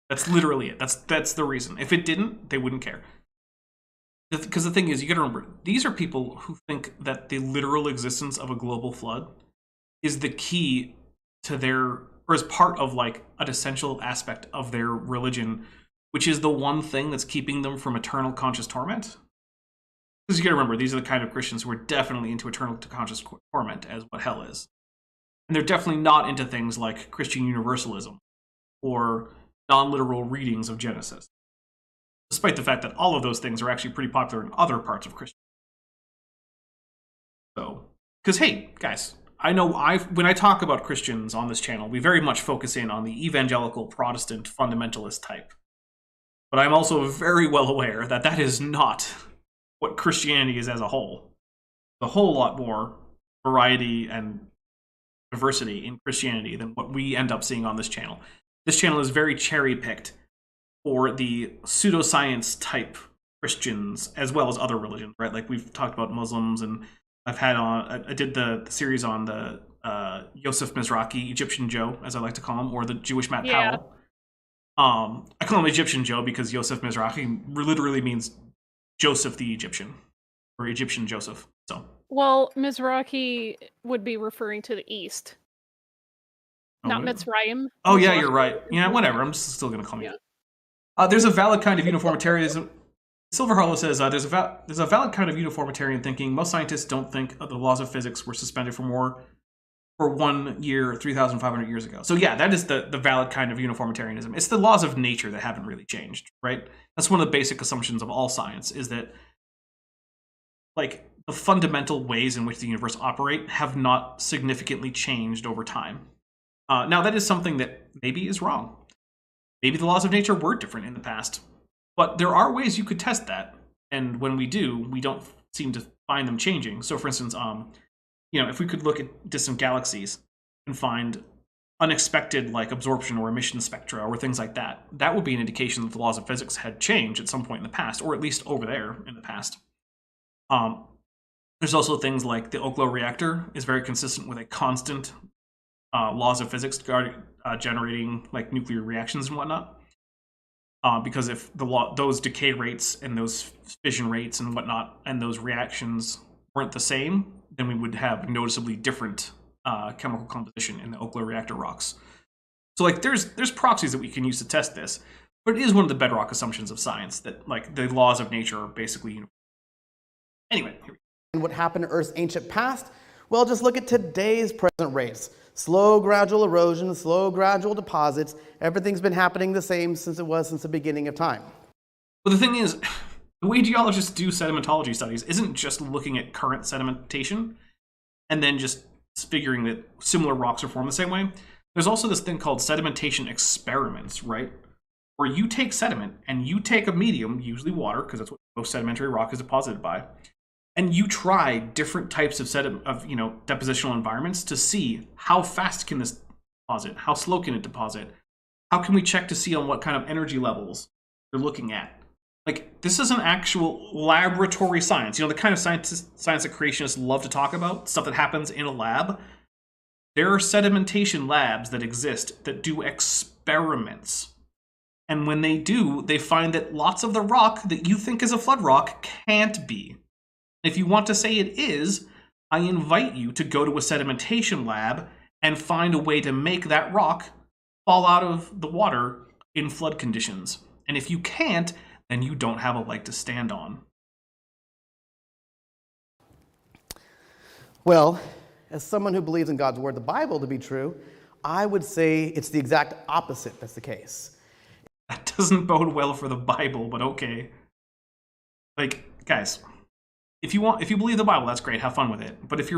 That's literally it. That's the reason. If it didn't, they wouldn't care. Because the thing is, you gotta remember, these are people who think that the literal existence of a global flood is the key to their... or as part of like an essential aspect of their religion, which is the one thing that's keeping them from eternal conscious torment. Because you gotta remember, these are the kind of Christians who are definitely into eternal conscious torment as what hell is. And they're definitely not into things like Christian universalism or non-literal readings of Genesis. Despite the fact that all of those things are actually pretty popular in other parts of Christianity. So, because hey, guys, I know when I talk about Christians on this channel, we very much focus in on the evangelical Protestant fundamentalist type. But I'm also very well aware that that is not what Christianity is as a whole. A whole lot more variety and diversity in Christianity than what we end up seeing on this channel. This channel is very cherry-picked for the pseudoscience type Christians as well as other religions, right? Like we've talked about Muslims, and I've had on, I did the series on the Yosef Mizrahi, Egyptian Joe, as I like to call him, or the Jewish Matt Yeah. Powell. I call him Egyptian Joe because Yosef Mizrahi literally means Joseph the Egyptian, or Egyptian Joseph. So, Well, Mizrahi would be referring to the East, not whatever. Mitzrayim. Oh yeah, Mizrahi you're right. is Yeah, the- whatever. I'm still gonna call him. Yeah. There's a valid kind of uniformitarianism. Silver Harlow says there's a valid kind of uniformitarian thinking. Most scientists don't think the laws of physics were suspended for 1 year 3,500 years ago. So yeah, that is the valid kind of uniformitarianism. It's the laws of nature that haven't really changed, right? That's one of the basic assumptions of all science, is that like the fundamental ways in which the universe operate have not significantly changed over time. Now that is something that maybe is wrong. Maybe the laws of nature were different in the past, but there are ways you could test that. And when we do, we don't seem to find them changing. So for instance, if we could look at distant galaxies and find unexpected like absorption or emission spectra or things like that, that would be an indication that the laws of physics had changed at some point in the past, or at least over there in the past. There's also things like the Oklo reactor is very consistent with a constant laws of physics generating like nuclear reactions and whatnot. Because if those decay rates and those fission rates and whatnot and those reactions weren't the same, then we would have noticeably different chemical composition in the Oklo reactor rocks. So like there's proxies that we can use to test this, but it is one of the bedrock assumptions of science that like the laws of nature are basically uniform. Anyway, here we go. And what happened to Earth's ancient past? Well, just look at today's present rates. Slow, gradual erosion, slow, gradual deposits. Everything's been happening the same since the beginning of time. But the thing is, the way geologists do sedimentology studies isn't just looking at current sedimentation and then just figuring that similar rocks are formed the same way. There's also this thing called sedimentation experiments, right? Where you take sediment and you take a medium, usually water, because that's what most sedimentary rock is deposited by, and you try different types of depositional environments to see how fast can this deposit, how slow can it deposit, how can we check to see on what kind of energy levels you're looking at. Like, this is an actual laboratory science. You know, the kind of science that creationists love to talk about, stuff that happens in a lab. There are sedimentation labs that exist that do experiments. And when they do, they find that lots of the rock that you think is a flood rock can't be. If you want to say it is, I invite you to go to a sedimentation lab and find a way to make that rock fall out of the water in flood conditions. And if you can't, then you don't have a leg to stand on. Well, as someone who believes in God's word, the Bible, to be true, I would say it's the exact opposite that's the case. That doesn't bode well for the Bible, but okay. Like, guys, if you believe the Bible, that's great, have fun with it. But if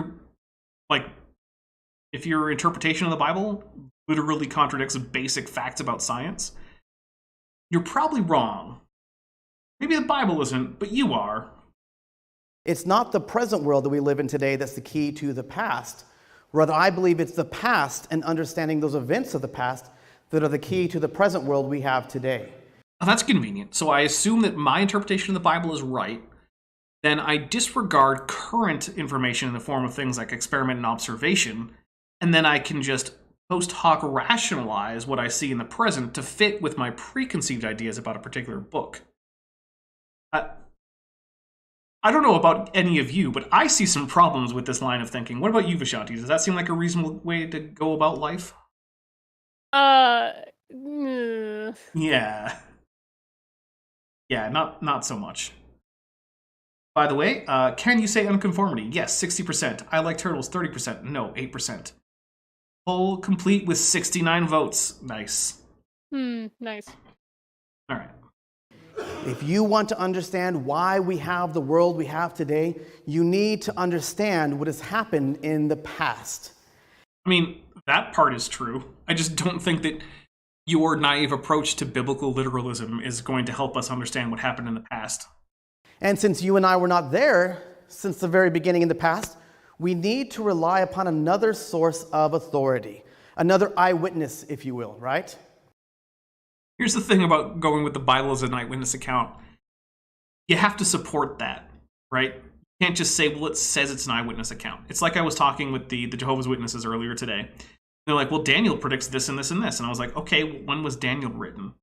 your interpretation of the Bible literally contradicts basic facts about science, you're probably wrong. Maybe the Bible isn't, but you are. It's not the present world that we live in today that's the key to the past. Rather, I believe it's the past and understanding those events of the past that are the key to the present world we have today. Now, that's convenient. So I assume that my interpretation of the Bible is right. Then I disregard current information in the form of things like experiment and observation, and then I can just post hoc rationalize what I see in the present to fit with my preconceived ideas about a particular book. I don't know about any of you, but I see some problems with this line of thinking. What about you, Vishanti? Does that seem like a reasonable way to go about life? Yeah. Yeah, not so much. By the way, can you say unconformity? Yes, 60%. I like turtles, 30%. No, 8%. Poll complete with 69 votes. Nice. Nice. All right. If you want to understand why we have the world we have today, you need to understand what has happened in the past. I mean, that part is true. I just don't think that your naive approach to biblical literalism is going to help us understand what happened in the past. And since you and I were not there since the very beginning in the past, we need to rely upon another source of authority, another eyewitness, if you will, right? Here's the thing about going with the Bible as an eyewitness account. you have to support that, right? You can't just say, well, it says it's an eyewitness account. It's like I was talking with the Jehovah's Witnesses earlier today. They're like, well, Daniel predicts this and this and this. And I was like, okay, well, when was Daniel written?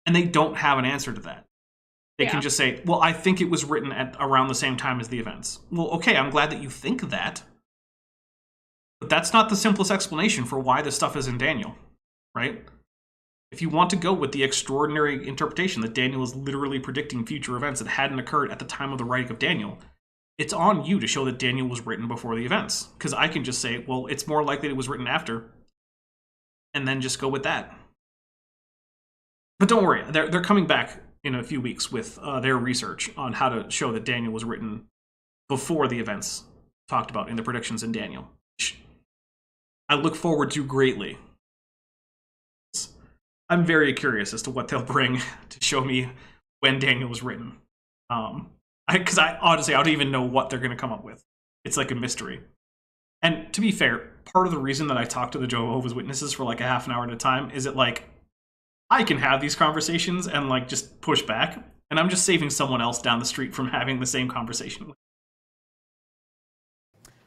And they don't have an answer to that. They can just say, well, I think it was written at around the same time as the events. Well, okay, I'm glad that you think that. But that's not the simplest explanation for why this stuff is in Daniel, right? If you want to go with the extraordinary interpretation that Daniel is literally predicting future events that hadn't occurred at the time of the writing of Daniel, it's on you to show that Daniel was written before the events. Because I can just say, well, it's more likely it was written after, and then just go with that. But don't worry, they're coming back in a few weeks with their research on how to show that Daniel was written before the events talked about in the predictions in Daniel, which I look forward to greatly. I'm very curious as to what they'll bring to show me when Daniel was written. Because I honestly, I don't even know what they're going to come up with. It's like a mystery. And to be fair, part of the reason that I talk to the Jehovah's Witnesses for like a half an hour at a time is that like, I can have these conversations and like just push back, and I'm just saving someone else down the street from having the same conversation.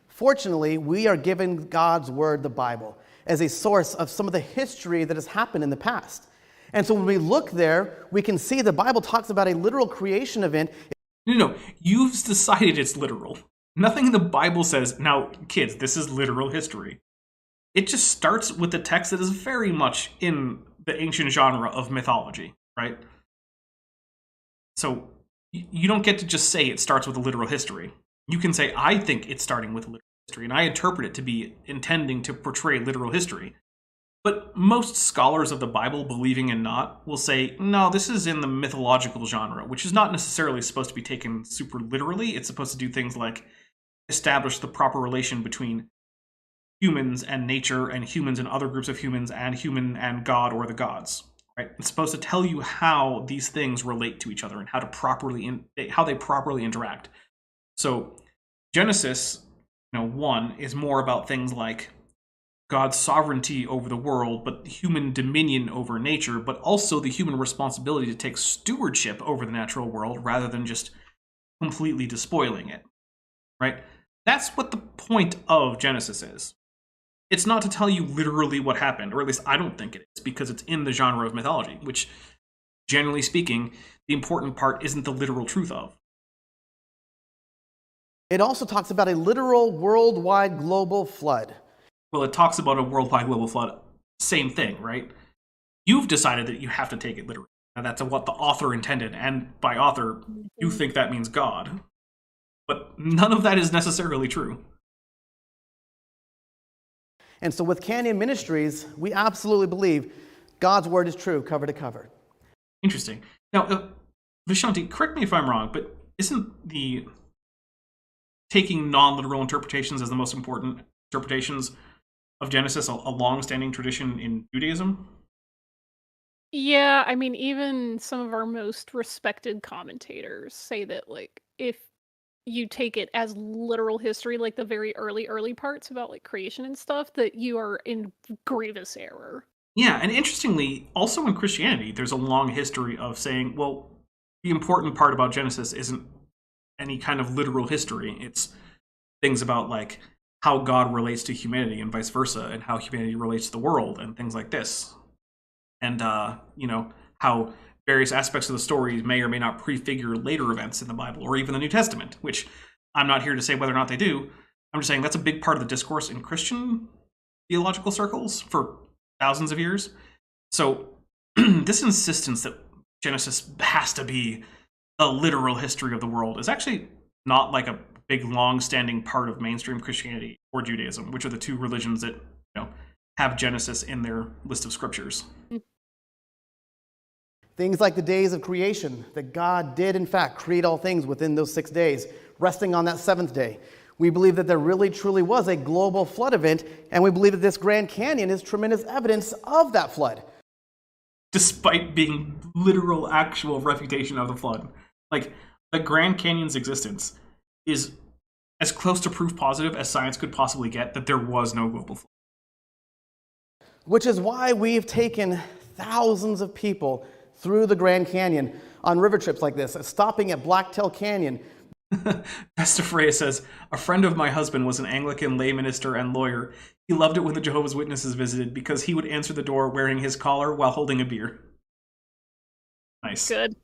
Fortunately, we are given God's word, the Bible, as a source of some of the history that has happened in the past. And so when we look there, we can see the Bible talks about a literal creation event. No, you've decided it's literal. Nothing in the Bible says, now, kids, this is literal history. It just starts with a text that is very much in the ancient genre of mythology, right? So you don't get to just say it starts with a literal history. You can say, I think it's starting with a literal history, and I interpret it to be intending to portray literal history. But most scholars of the Bible, believing and not, will say, no, this is in the mythological genre, which is not necessarily supposed to be taken super literally. It's supposed to do things like establish the proper relation between humans and nature and humans and other groups of humans and human and God or the gods, right? It's supposed to tell you how these things relate to each other and how they properly interact. So Genesis, 1 is more about things like God's sovereignty over the world, but human dominion over nature, but also the human responsibility to take stewardship over the natural world rather than just completely despoiling it, right? That's what the point of Genesis is. It's not to tell you literally what happened, or at least I don't think it is, because it's in the genre of mythology, which, generally speaking, the important part isn't the literal truth of. It also talks about a literal worldwide global flood. Well, it talks about a worldwide global flood. Same thing, right? You've decided that you have to take it literally. And that's what the author intended. And by author, you think that means God. But none of that is necessarily true. And so with Canyon Ministries, we absolutely believe God's word is true, cover to cover. Interesting. Now, Vishanti, correct me if I'm wrong, but isn't the taking non-literal interpretations as the most important interpretations of Genesis a long-standing tradition in Judaism? Yeah, I mean, even some of our most respected commentators say that, like, if you take it as literal history, like the very early parts about like creation and stuff, that you are in grievous error. Yeah, and interestingly, also in Christianity, there's a long history of saying, well, the important part about Genesis isn't any kind of literal history. It's things about like how God relates to humanity and vice versa, and how humanity relates to the world and things like this. And, how various aspects of the story may or may not prefigure later events in the Bible or even the New Testament, which I'm not here to say whether or not they do. I'm just saying that's a big part of the discourse in Christian theological circles for thousands of years. So this insistence that Genesis has to be a literal history of the world is actually not like a big, long-standing part of mainstream Christianity or Judaism, which are the two religions that have Genesis in their list of scriptures. Things like the days of creation, that God did in fact create all things within those 6 days, resting on that seventh day. We believe that there really truly was a global flood event, and we believe that this Grand Canyon is tremendous evidence of that flood. Despite being literal, actual refutation of the flood. Like, the Grand Canyon's existence is as close to proof positive as science could possibly get that there was no global flood. Which is why we've taken thousands of people through the Grand Canyon, on river trips like this, stopping at Blacktail Canyon. Besta Freya says, a friend of my husband was an Anglican lay minister and lawyer. He loved it when the Jehovah's Witnesses visited because he would answer the door wearing his collar while holding a beer. Nice. Good.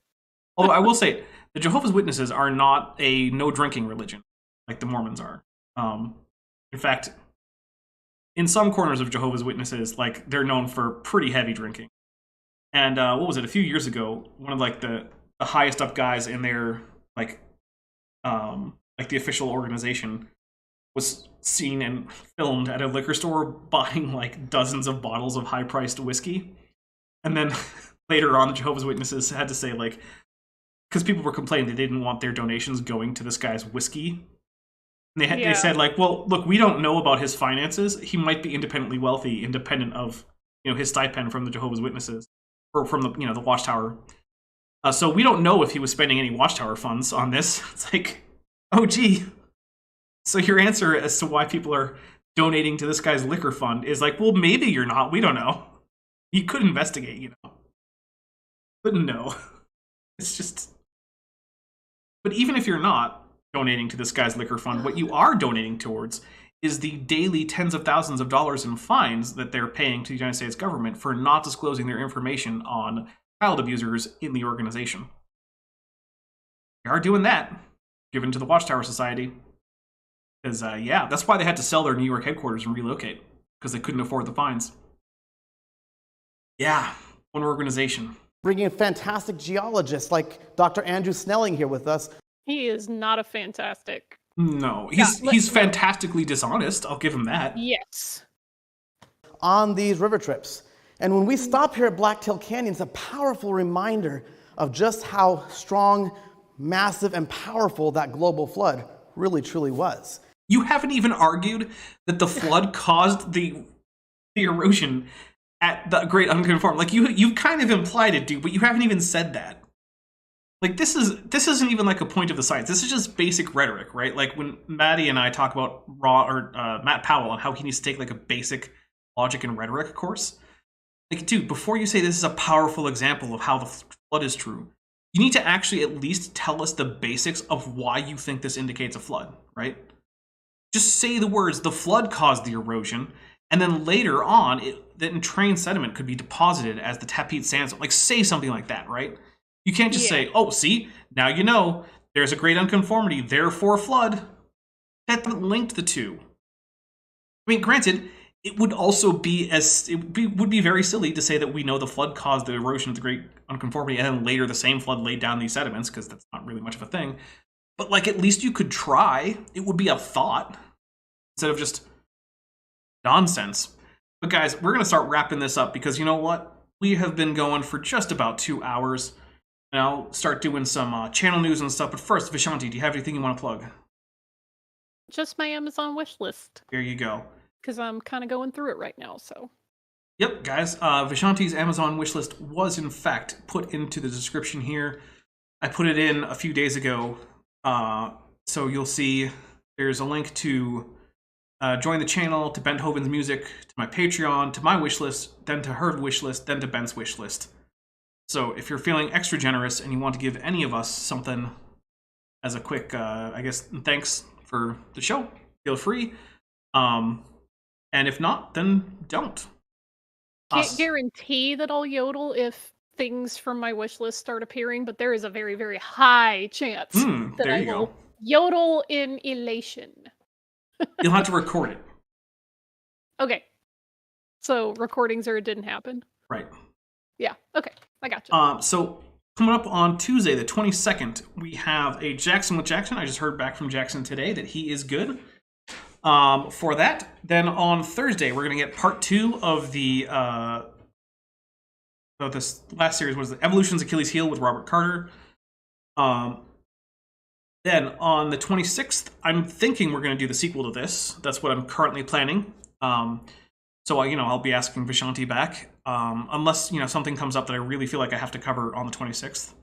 Although I will say, the Jehovah's Witnesses are not a no-drinking religion like the Mormons are. In fact, in some corners of Jehovah's Witnesses, like, they're known for pretty heavy drinking. And what was it? A few years ago, one of like the highest up guys in their like the official organization was seen and filmed at a liquor store buying like dozens of bottles of high-priced whiskey. And then later on, the Jehovah's Witnesses had to say, like, because people were complaining they didn't want their donations going to this guy's whiskey. And they said, like, well, look, we don't know about his finances. He might be independently wealthy, independent of, his stipend from the Jehovah's Witnesses or from the, the Watchtower. So we don't know if he was spending any Watchtower funds on this. It's like, oh, gee. So your answer as to why people are donating to this guy's liquor fund is like, well, maybe you're not. We don't know. You could investigate, Couldn't know. It's just... But even if you're not donating to this guy's liquor fund, what you are donating towards is the daily tens of thousands of dollars in fines that they're paying to the United States government for not disclosing their information on child abusers in the organization. They are doing that, given to the Watchtower Society. Because, that's why they had to sell their New York headquarters and relocate, because they couldn't afford the fines. Yeah, one organization. Bringing in fantastic geologists like Dr. Andrew Snelling here with us. He is not a fantastic. No, he's fantastically dishonest. I'll give him that. Yes. On these river trips. And when we stop here at Blacktail Canyon, it's a powerful reminder of just how strong, massive, and powerful that global flood really, truly was. You haven't even argued that the flood caused the erosion at the Great Unconformed. Like, you kind of implied it, dude, but you haven't even said that. Like, this isn't even like a point of the science. This is just basic rhetoric, right? Like when Maddie and I talk about Matt Powell and how he needs to take like a basic logic and rhetoric course. Like, dude, before you say this is a powerful example of how the flood is true, you need to actually at least tell us the basics of why you think this indicates a flood, right? Just say the words, the flood caused the erosion, and then later on, that entrained sediment could be deposited as the Tapete sandstone. Like, say something like that, right? You can't just say, oh, see, now you know, there's a great unconformity, therefore flood. That linked the two. I mean, granted, it would also be would be very silly to say that we know the flood caused the erosion of the great unconformity, and then later the same flood laid down these sediments, because that's not really much of a thing. But, like, at least you could try. It would be a thought, instead of just nonsense. But guys, we're going to start wrapping this up, because you know what? We have been going for just about 2 hours. And I'll start doing some channel news and stuff. But first, Vishanti, do you have anything you want to plug? Just my Amazon wish list. There you go. Because I'm kind of going through it right now, so. Yep, guys. Vishanti's Amazon wishlist was, in fact, put into the description here. I put it in a few days ago. So you'll see there's a link to join the channel, to Benthoven's music, to my Patreon, to my wishlist, then to her wishlist, then to Ben's wishlist. So if you're feeling extra generous and you want to give any of us something as a quick, thanks for the show, feel free. And if not, then don't. Can't guarantee that I'll yodel if things from my wish list start appearing, but there is a very, very high chance that I will yodel in elation. You'll have to record it. Okay. So recordings or it didn't happen. Right. Yeah. Okay. I got you. So coming up on Tuesday, the 22nd, we have a Jackson with Jackson. I just heard back from Jackson today that he is good. For that, then on Thursday, we're going to get part 2 of the this last series was the Evolution's Achilles Heel with Robert Carter. Then on the 26th, I'm thinking we're going to do the sequel to this. That's what I'm currently planning. So I'll be asking Vishanti back, unless something comes up that I really feel like I have to cover on the 26th.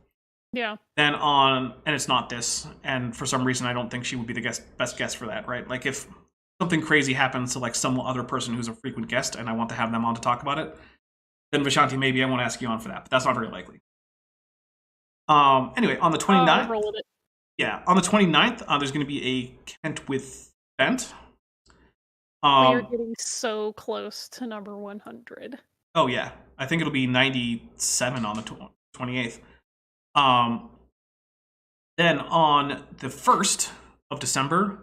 Yeah. Then and it's not this, and for some reason I don't think she would be the best guest for that, right? Like if something crazy happens to like some other person who's a frequent guest, and I want to have them on to talk about it, then Vishanti, maybe I won't ask you on for that, but that's not very likely. Anyway, on the 29th, roll with it. yeah, on the 29th, there's going to be a Kent with Bent. We are getting so close to number 100. Oh yeah, I think it'll be 97 on the 28th. Then on the 1st of December,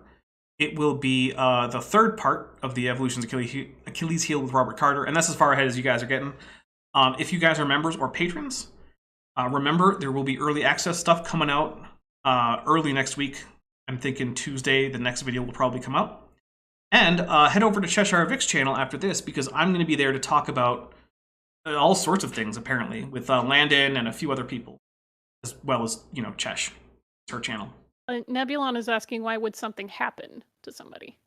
it will be the third part of the Evolutions Achilles Heel with Robert Carter, and that's as far ahead as you guys are getting. If you guys are members or patrons, remember there will be early access stuff coming out early next week. I'm thinking Tuesday, the next video will probably come out. And head over to Cheshire Vic's channel after this, because I'm going to be there to talk about all sorts of things, apparently, with Landon and a few other people, as well as, Chesh. It's her channel. Nebulon is asking, why would something happen to somebody?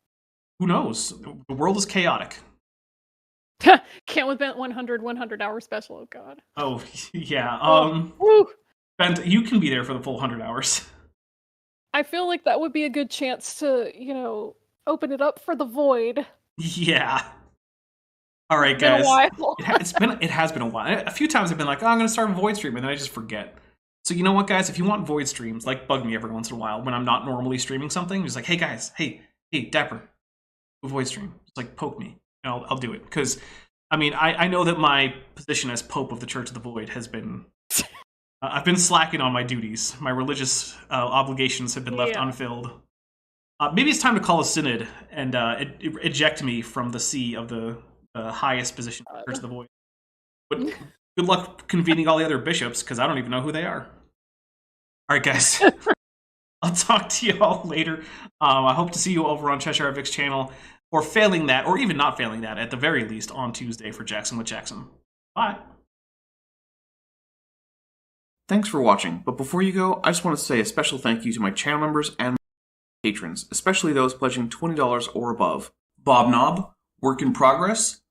Who knows? The world is chaotic. Can't with Bent 100 hour special, oh god. Oh, yeah. Woo. Bent, you can be there for the full 100 hours. I feel like that would be a good chance to, open it up for the void. Yeah. All right, guys. Been a while. It has been a while. A few times I've been like, I'm going to start a void stream, and then I just forget. So you know what, guys? If you want void streams, bug me every once in a while when I'm not normally streaming something. Just like, hey guys, hey Dapper, do a void stream. Just poke me, and I'll do it. Because I know that my position as Pope of the Church of the Void has been. I've been slacking on my duties. My religious obligations have been left unfilled. Maybe it's time to call a synod and eject me from the see of the highest position of the Church of the Void. But good luck convening all the other bishops, because I don't even know who they are. All right, guys. I'll talk to you all later. I hope to see you over on Cheshire Vic's channel, or failing that, or even not failing that, at the very least, on Tuesday for Jackson with Jackson. Bye. Thanks for watching, but before you go, I just want to say a special thank you to my channel members and patrons, especially those pledging $20 or above. Bob Knob, Work in Progress,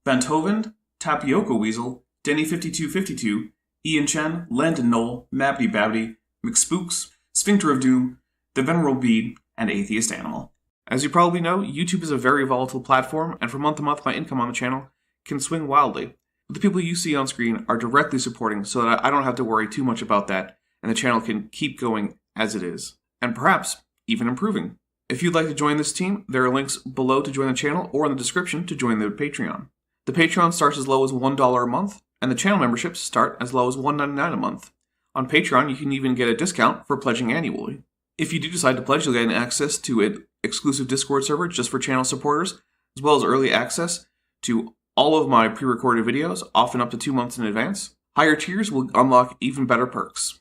Benthoven, Tapioca Weasel, Denny5252, Ian Chen, Landon Knoll, Mabdy Babdy, McSpooks, Sphincter of Doom, The Venerable Bede, and Atheist Animal. As you probably know, YouTube is a very volatile platform, and from month to month my income on the channel can swing wildly. But the people you see on screen are directly supporting, so that I don't have to worry too much about that, and the channel can keep going as it is. And perhaps even improving. If you'd like to join this team, there are links below to join the channel or in the description to join the Patreon. The Patreon starts as low as $1 a month, and the channel memberships start as low as $1.99 a month. On Patreon, you can even get a discount for pledging annually. If you do decide to pledge, you'll get access to an exclusive Discord server just for channel supporters, as well as early access to all of my pre-recorded videos, often up to 2 months in advance. Higher tiers will unlock even better perks.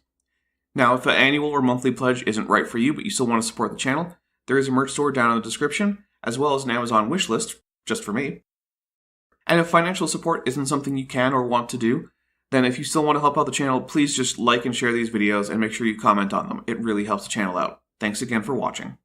Now, if the annual or monthly pledge isn't right for you, but you still want to support the channel, there is a merch store down in the description, as well as an Amazon wishlist, just for me. And if financial support isn't something you can or want to do, then if you still want to help out the channel, please just like and share these videos and make sure you comment on them. It really helps the channel out. Thanks again for watching.